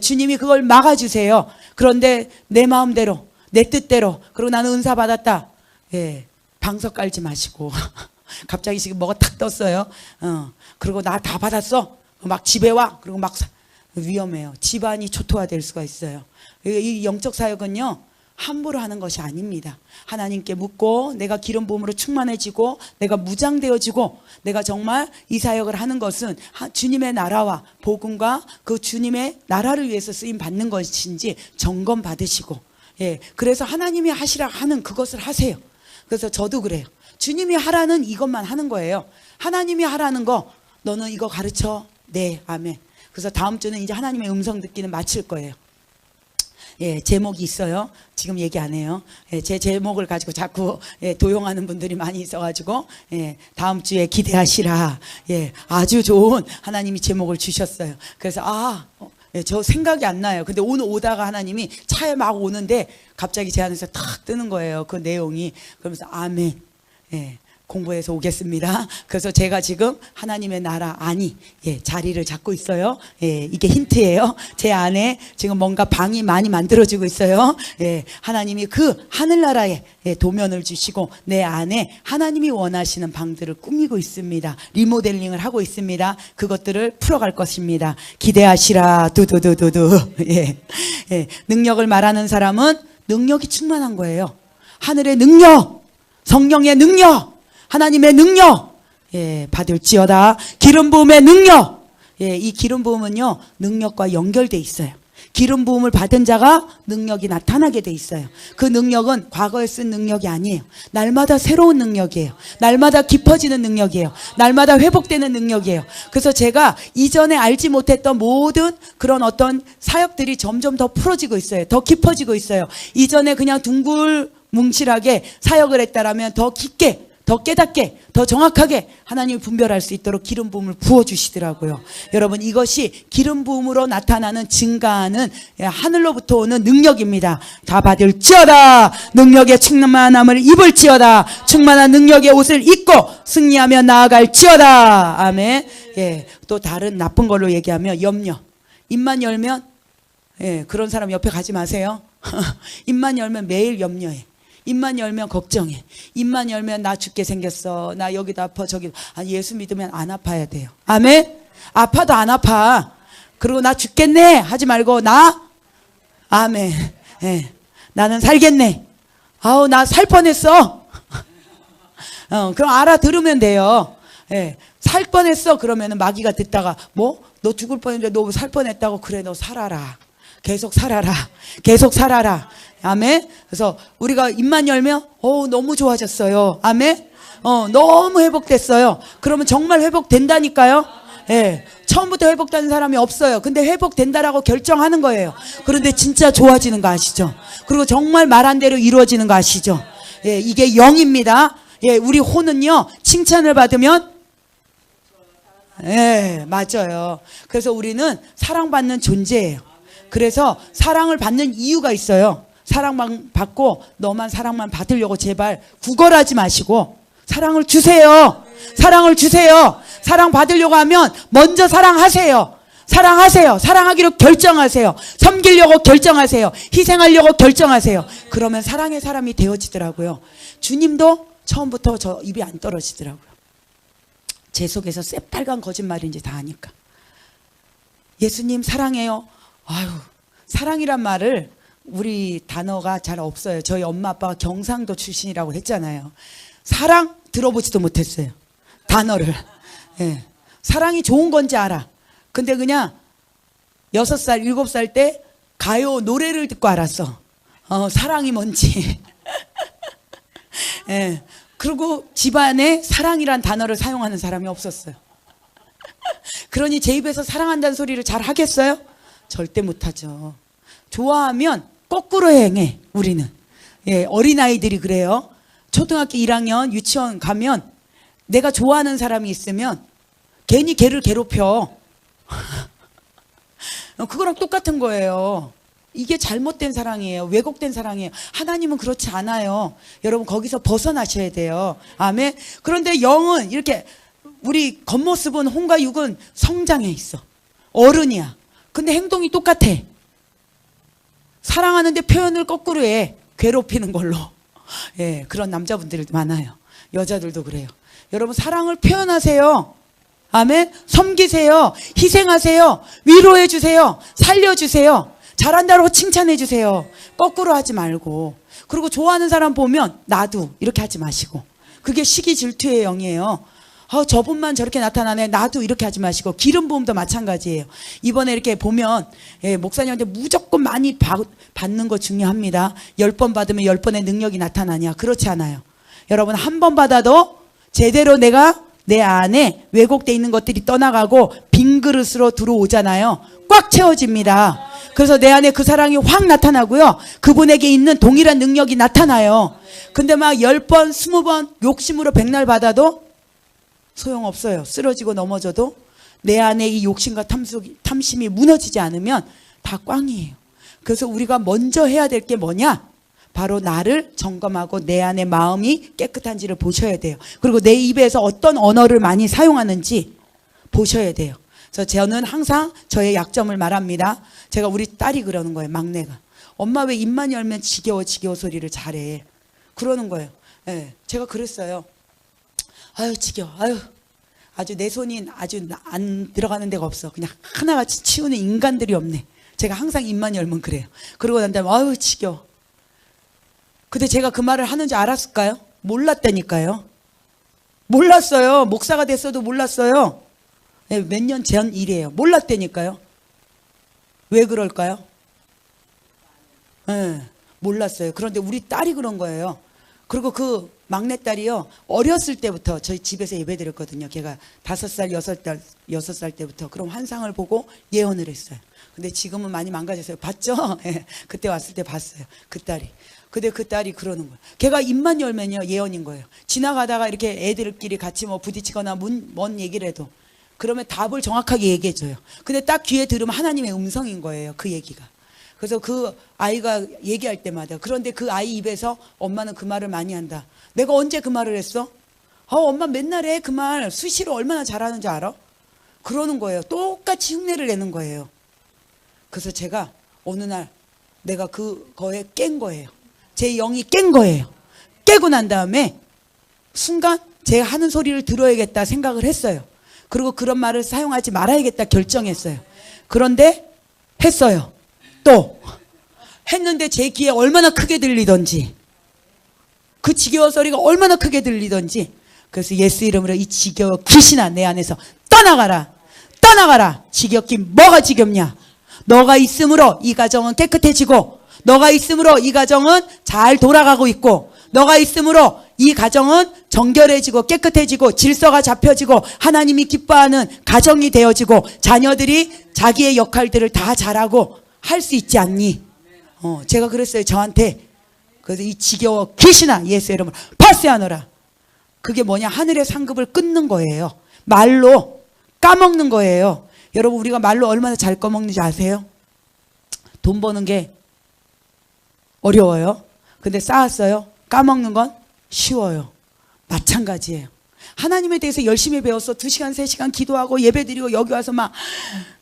주님이 그걸 막아주세요. 그런데 내 마음대로 내 뜻대로 그리고 나는 은사 받았다. 방석 깔지 마시고 갑자기 지금 뭐가 탁 떴어요. 그리고 나 다 받았어. 막 집에 와. 그리고 막 위험해요. 집안이 초토화될 수가 있어요. 이 영적 사역은요. 함부로 하는 것이 아닙니다. 하나님께 묻고 내가 기름 부음으로 충만해지고 내가 무장되어지고 내가 정말 이 사역을 하는 것은 주님의 나라와 복음과 그 주님의 나라를 위해서 쓰임 받는 것인지 점검 받으시고, 그래서 하나님이 하시라 하는 그것을 하세요. 그래서 저도 그래요. 주님이 하라는 이것만 하는 거예요. 하나님이 하라는 거 너는 이거 가르쳐. 네, 아멘. 그래서 다음 주는 이제 하나님의 음성 듣기는 마칠 거예요. 제목이 있어요. 지금 얘기 안 해요. 제 제목을 가지고 자꾸 도용하는 분들이 많이 있어가지고 다음 주에 기대하시라. 아주 좋은 하나님이 제목을 주셨어요. 그래서 저 생각이 안 나요. 근데 오늘 오다가 하나님이 차에 막 오는데 갑자기 제 안에서 탁 뜨는 거예요. 그 내용이. 그러면서 아멘. 공부해서 오겠습니다. 그래서 제가 지금 하나님의 나라 안이 자리를 잡고 있어요. 이게 힌트예요. 제 안에 지금 뭔가 방이 많이 만들어지고 있어요. 하나님이 그 하늘나라에 도면을 주시고 내 안에 하나님이 원하시는 방들을 꾸미고 있습니다. 리모델링을 하고 있습니다. 그것들을 풀어갈 것입니다. 기대하시라. 두두두두두. 능력을 말하는 사람은 능력이 충만한 거예요. 하늘의 능력, 성령의 능력, 하나님의 능력 받을지어다. 기름 부음의 능력. 이 기름 부음은요 능력과 연결돼 있어요. 기름 부음을 받은 자가 능력이 나타나게 돼 있어요. 그 능력은 과거에 쓴 능력이 아니에요. 날마다 새로운 능력이에요. 날마다 깊어지는 능력이에요. 날마다 회복되는 능력이에요. 그래서 제가 이전에 알지 못했던 모든 그런 어떤 사역들이 점점 더 풀어지고 있어요. 더 깊어지고 있어요. 이전에 그냥 뭉실하게 사역을 했다라면 더 깊게, 더 깨닫게, 더 정확하게 하나님을 분별할 수 있도록 기름 부음을 부어주시더라고요. 여러분, 이것이 기름 부음으로 나타나는 증가하는 하늘로부터 오는 능력입니다. 다 받을지어다. 능력의 충만함을 입을지어다. 충만한 능력의 옷을 입고 승리하며 나아갈지어다. 아멘. 또 다른 나쁜 걸로 얘기하면 염려. 입만 열면 그런 사람 옆에 가지 마세요. 입만 열면 매일 염려해. 입만 열면 걱정해. 입만 열면 나 죽게 생겼어. 나 여기도 아파 저기도. 예수 믿으면 안 아파야 돼요. 아멘. 아파도 안 아파. 그리고 나 죽겠네 하지 말고 아멘. 나는 살겠네. 아우, 나 살 뻔했어. 그럼 알아들으면 돼요. 예, 살 뻔했어. 그러면은 마귀가 듣다가 뭐? 너 죽을 뻔했는데 너 살 뻔했다고? 그래, 너 살아라. 계속 살아라. 계속 살아라. 아멘. 그래서 우리가 입만 열면 너무 좋아졌어요. 아멘. 너무 회복됐어요. 그러면 정말 회복된다니까요. 예. 처음부터 회복되는 사람이 없어요. 근데 회복된다라고 결정하는 거예요. 그런데 진짜 좋아지는 거 아시죠? 그리고 정말 말한 대로 이루어지는 거 아시죠? 예, 이게 영입니다. 예, 우리 호는요, 칭찬을 받으면, 예, 맞아요. 그래서 우리는 사랑받는 존재예요. 그래서 사랑을 받는 이유가 있어요. 사랑받고 너만 사랑만 받으려고 제발 구걸하지 마시고 사랑을 주세요. 사랑을 주세요. 사랑 받으려고 하면 먼저 사랑하세요. 사랑하세요. 사랑하기로 결정하세요. 섬기려고 결정하세요. 희생하려고 결정하세요. 그러면 사랑의 사람이 되어지더라고요. 주님도 처음부터 저 입이 안 떨어지더라고요. 제 속에서 새빨간 거짓말인지 다 아니까. 예수님 사랑해요. 아유, 사랑이란 말을 우리 단어가 잘 없어요. 저희 엄마 아빠가 경상도 출신이라고 했잖아요. 사랑 들어보지도 못했어요. 단어를. 예. 사랑이 좋은 건지 알아. 근데 그냥 6살, 7살 때 가요 노래를 듣고 알았어. 사랑이 뭔지. 예. 그리고 집안에 사랑이란 단어를 사용하는 사람이 없었어요. 그러니 제 입에서 사랑한다는 소리를 잘 하겠어요? 절대 못하죠. 좋아하면 거꾸로 행해, 우리는. 예, 어린아이들이 그래요. 초등학교 1학년 유치원 가면 내가 좋아하는 사람이 있으면 괜히 걔를 괴롭혀. 그거랑 똑같은 거예요. 이게 잘못된 사랑이에요. 왜곡된 사랑이에요. 하나님은 그렇지 않아요. 여러분 거기서 벗어나셔야 돼요. 아멘. 그런데 영은 이렇게 우리 겉모습은 혼과 육은 성장해 있어. 어른이야. 근데 행동이 똑같아. 사랑하는데 표현을 거꾸로 해. 괴롭히는 걸로. 예, 그런 남자분들도 많아요. 여자들도 그래요. 여러분 사랑을 표현하세요. 아멘. 섬기세요. 희생하세요. 위로해 주세요. 살려주세요. 잘한다고 칭찬해 주세요. 거꾸로 하지 말고. 그리고 좋아하는 사람 보면 나도 이렇게 하지 마시고. 그게 시기 질투의 영이에요. 저분만 저렇게 나타나네. 나도 이렇게 하지 마시고. 기름 부음도 마찬가지예요. 이번에 이렇게 보면 목사님한테 무조건 많이 받는 거 중요합니다. 10번 받으면 10번의 능력이 나타나냐. 그렇지 않아요. 여러분 한 번 받아도 제대로 내가 내 안에 왜곡되어 있는 것들이 떠나가고 빈 그릇으로 들어오잖아요. 꽉 채워집니다. 그래서 내 안에 그 사랑이 확 나타나고요. 그분에게 있는 동일한 능력이 나타나요. 근데 막 10번, 20번 욕심으로 백날 받아도 소용없어요. 쓰러지고 넘어져도 내 안에 이 욕심과 탐심이 무너지지 않으면 다 꽝이에요. 그래서 우리가 먼저 해야 될 게 뭐냐? 바로 나를 점검하고 내 안에 마음이 깨끗한지를 보셔야 돼요. 그리고 내 입에서 어떤 언어를 많이 사용하는지 보셔야 돼요. 그래서 저는 항상 저의 약점을 말합니다. 제가 우리 딸이 그러는 거예요. 막내가. 엄마 왜 입만 열면 지겨워 소리를 잘해. 그러는 거예요. 네, 제가 그랬어요. 아유 지겨워. 아유 아주 내 손이 아주 안 들어가는 데가 없어. 그냥 하나같이 치우는 인간들이 없네. 제가 항상 입만 열면 그래요. 그러고 난 다음에 아유 지겨워. 근데 제가 그 말을 하는 줄 알았을까요? 몰랐다니까요. 몰랐어요. 목사가 됐어도 몰랐어요. 네, 몇 년 전 일이에요. 몰랐다니까요. 왜 그럴까요? 네, 몰랐어요. 그런데 우리 딸이 그런 거예요. 그리고 그 막내딸이요. 어렸을 때부터 저희 집에서 예배드렸거든요. 걔가 5살, 6살 때부터. 그럼 환상을 보고 예언을 했어요. 근데 지금은 많이 망가졌어요. 봤죠? 네, 그때 왔을 때 봤어요. 그 딸이. 근데 그 딸이 그러는 거예요. 걔가 입만 열면요. 예언인 거예요. 지나가다가 이렇게 애들끼리 같이 뭐 부딪히거나 뭔 얘기를 해도 그러면 답을 정확하게 얘기해줘요. 근데 딱 귀에 들으면 하나님의 음성인 거예요. 그 얘기가. 그래서 그 아이가 얘기할 때마다 그런데 그 아이 입에서 엄마는 그 말을 많이 한다. 내가 언제 그 말을 했어? 엄마 맨날 해. 그 말 수시로 얼마나 잘하는지 알아? 그러는 거예요. 똑같이 흉내를 내는 거예요. 그래서 제가 어느 날 내가 그거에 깬 거예요. 제 영이 깬 거예요. 깨고 난 다음에 순간 제가 하는 소리를 들어야겠다 생각을 했어요. 그리고 그런 말을 사용하지 말아야겠다 결정했어요. 그런데 했어요. 또 했는데 제 귀에 얼마나 크게 들리던지, 그 지겨워 소리가 얼마나 크게 들리던지. 그래서 예수 이름으로 이 지겨워 귀신아 내 안에서 떠나가라. 떠나가라. 지겹긴 뭐가 지겹냐. 너가 있음으로 이 가정은 깨끗해지고, 너가 있음으로 이 가정은 잘 돌아가고 있고, 너가 있음으로 이 가정은 정결해지고 깨끗해지고 질서가 잡혀지고 하나님이 기뻐하는 가정이 되어지고 자녀들이 자기의 역할들을 다 잘하고 할 수 있지 않니? 제가 그랬어요. 저한테. 그래서 이 지겨워 귀신아 예수 이름으로 파쇄하노라. 그게 뭐냐? 하늘의 상급을 끊는 거예요. 말로 까먹는 거예요. 여러분, 우리가 말로 얼마나 잘 까먹는지 아세요? 돈 버는 게 어려워요. 근데 쌓았어요. 까먹는 건 쉬워요. 마찬가지예요. 하나님에 대해서 열심히 배웠어. 2시간 3시간 기도하고 예배드리고 여기 와서 막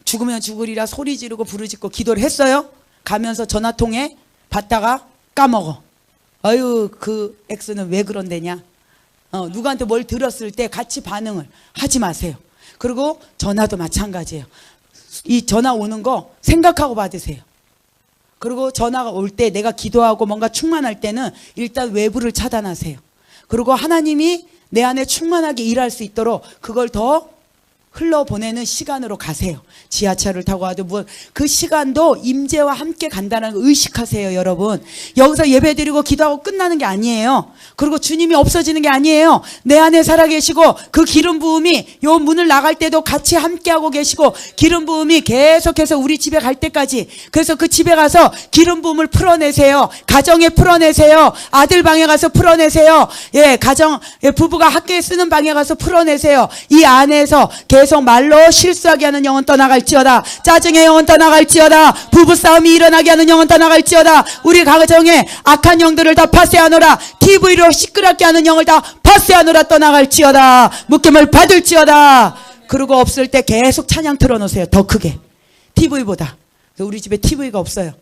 죽으면 죽으리라 소리 지르고 부르짖고 기도를 했어요. 가면서 전화통에 받다가 까먹어. 아유, 그 X는 왜 그런데냐. 누구한테 뭘 들었을 때 같이 반응을 하지 마세요. 그리고 전화도 마찬가지예요. 이 전화 오는 거 생각하고 받으세요. 그리고 전화가 올 때 내가 기도하고 뭔가 충만할 때는 일단 외부를 차단하세요. 그리고 하나님이 내 안에 충만하게 일할 수 있도록 그걸 더 흘러보내는 시간으로 가세요. 지하철을 타고 와도 그 시간도 임재와 함께 간다는 걸 의식하세요. 여러분, 여기서 예배드리고 기도하고 끝나는 게 아니에요. 그리고 주님이 없어지는 게 아니에요. 내 안에 살아계시고 그 기름 부음이 요 문을 나갈 때도 같이 함께하고 계시고 기름 부음이 계속해서 우리 집에 갈 때까지. 그래서 그 집에 가서 기름 부음을 풀어내세요. 가정에 풀어내세요. 아들 방에 가서 풀어내세요. 가정 부부가 학교에 쓰는 방에 가서 풀어내세요. 이 안에서 계속 말로 실수하게 하는 영혼 떠나갈지어다. 짜증의 영혼 떠나갈지어다. 부부싸움이 일어나게 하는 영혼 떠나갈지어다. 우리 가정에 악한 영들을 다 파쇄하노라. TV로 시끄럽게 하는 영을 다 파쇄하노라. 떠나갈지어다. 묶임을 받을지어다. 그러고 없을 때 계속 찬양 틀어놓으세요. 더 크게. TV보다. 우리 집에 TV가 없어요.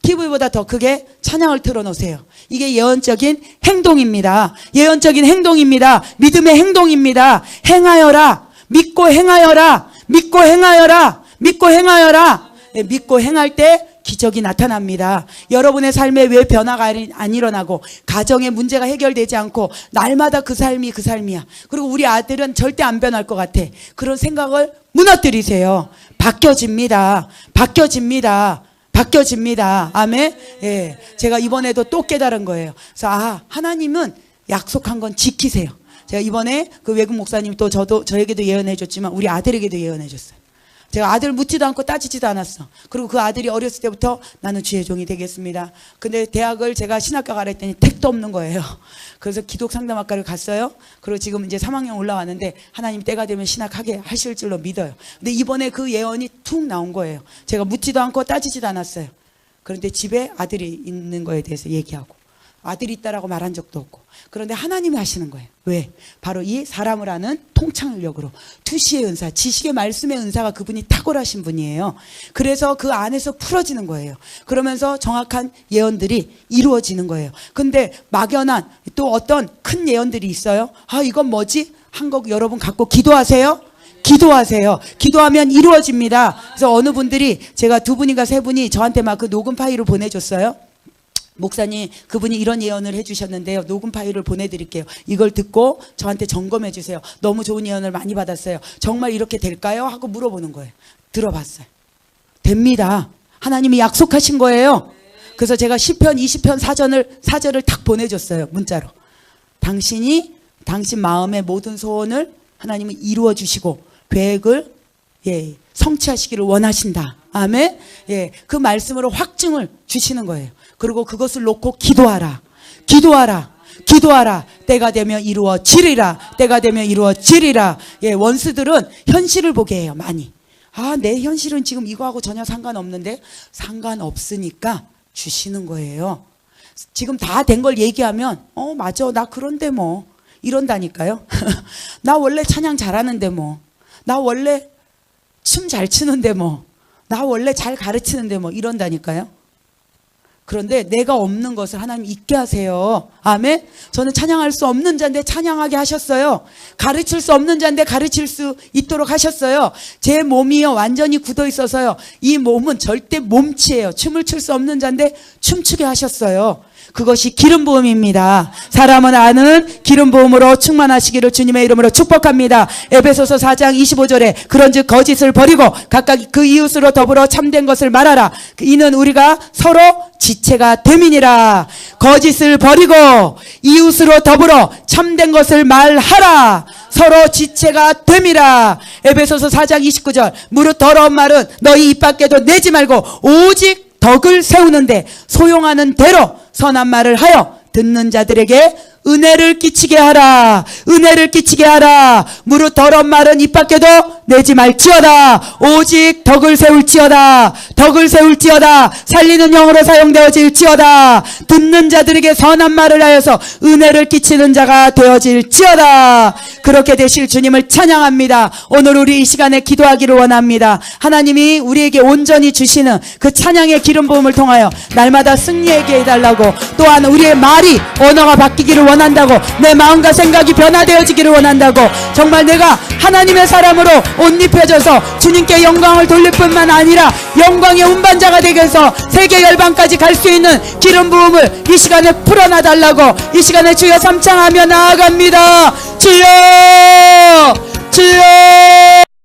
TV보다 더 크게 찬양을 틀어놓으세요. 이게 예언적인 행동입니다. 예언적인 행동입니다. 믿음의 행동입니다. 행하여라. 믿고 행하여라. 믿고 행하여라. 믿고 행하여라. 믿고 행할 때 기적이 나타납니다. 여러분의 삶에 왜 변화가 안 일어나고 가정의 문제가 해결되지 않고 날마다 그 삶이 그 삶이야. 그리고 우리 아들은 절대 안 변할 것 같아. 그런 생각을 무너뜨리세요. 바뀌어집니다. 바뀌어집니다. 바뀌어집니다. 아멘. 제가 이번에도 또 깨달은 거예요. 그래서 하나님은 약속한 건 지키세요. 제가 이번에 그 외국 목사님 또 저에게도 예언해 줬지만 우리 아들에게도 예언해 줬어요. 제가 아들 묻지도 않고 따지지도 않았어. 그리고 그 아들이 어렸을 때부터 나는 주의 종이 되겠습니다. 근데 대학을 제가 신학과 가라 했더니 택도 없는 거예요. 그래서 기독 상담학과를 갔어요. 그리고 지금 이제 3학년 올라왔는데 하나님 때가 되면 신학하게 하실 줄로 믿어요. 근데 이번에 그 예언이 툭 나온 거예요. 제가 묻지도 않고 따지지도 않았어요. 그런데 집에 아들이 있는 거에 대해서 얘기하고 아들이 있다라고 말한 적도 없고. 그런데 하나님이 하시는 거예요. 왜? 바로 이 사람을 아는 통찰력으로 투시의 은사, 지식의 말씀의 은사가 그분이 탁월하신 분이에요. 그래서 그 안에서 풀어지는 거예요. 그러면서 정확한 예언들이 이루어지는 거예요. 근데 막연한 또 어떤 큰 예언들이 있어요. 이건 뭐지? 한 거 여러분 갖고 기도하세요. 기도하세요. 기도하면 이루어집니다. 그래서 어느 분들이 제가 2분인가 3분이 저한테 막 그 녹음 파일을 보내줬어요. 목사님, 그분이 이런 예언을 해주셨는데요. 녹음 파일을 보내드릴게요. 이걸 듣고 저한테 점검해 주세요. 너무 좋은 예언을 많이 받았어요. 정말 이렇게 될까요? 하고 물어보는 거예요. 들어봤어요. 됩니다. 하나님이 약속하신 거예요. 그래서 제가 시편 20편 사절을 탁 보내줬어요. 문자로. 당신 마음의 모든 소원을 하나님은 이루어 주시고 계획을 성취하시기를 원하신다. 아멘. 그 말씀으로 확증을 주시는 거예요. 그리고 그것을 놓고 기도하라. 기도하라. 기도하라. 때가 되면 이루어지리라. 때가 되면 이루어지리라. 원수들은 현실을 보게 해요. 많이. 내 현실은 지금 이거하고 전혀 상관없는데 상관없으니까 주시는 거예요. 지금 다 된 걸 얘기하면 맞아. 나 그런데 뭐 이런다니까요. 나 원래 찬양 잘하는데 뭐. 나 원래 춤 잘 추는데 뭐. 나 원래 잘 가르치는데 뭐 이런다니까요. 그런데 내가 없는 것을 하나님 있게 하세요. 아멘. 저는 찬양할 수 없는 자인데 찬양하게 하셨어요. 가르칠 수 없는 자인데 가르칠 수 있도록 하셨어요. 제 몸이요 완전히 굳어 있어서요, 이 몸은 절대 몸치예요. 춤을 출 수 없는 자인데 춤추게 하셨어요. 그것이 기름 부음입니다. 사람은 아는 기름 부음으로 충만하시기를 주님의 이름으로 축복합니다. 에베소서 4장 25절에 그런즉 거짓을 버리고 각각 그 이웃으로 더불어 참된 것을 말하라. 이는 우리가 서로 지체가 됨이니라. 거짓을 버리고 이웃으로 더불어 참된 것을 말하라. 서로 지체가 됨이라. 에베소서 4장 29절 무릇 더러운 말은 너희 입 밖에도 내지 말고 오직 덕을 세우는데 소용하는 대로 선한 말을 하여 듣는 자들에게 은혜를 끼치게 하라. 은혜를 끼치게 하라. 무릇 더러운 말은 입 밖에도 내지 말지어다. 오직 덕을 세울지어다. 덕을 세울지어다. 살리는 영으로 사용되어질지어다. 듣는 자들에게 선한 말을 하여서 은혜를 끼치는 자가 되어질지어다. 그렇게 되실 주님을 찬양합니다. 오늘 우리 이 시간에 기도하기를 원합니다. 하나님이 우리에게 온전히 주시는 그 찬양의 기름 부음을 통하여 날마다 승리하게 해달라고, 또한 우리의 말이 언어가 바뀌기를 원한다고, 내 마음과 생각이 변화되어지기를 원한다고, 정말 내가 하나님의 사람으로 옷 입혀져서 주님께 영광을 돌릴 뿐만 아니라 영광의 운반자가 되게 해서 세계 열방까지 갈 수 있는 기름 부음을 이 시간에 풀어놔 달라고 이 시간에 주여 삼창하며 나아갑니다. 주여, 주여.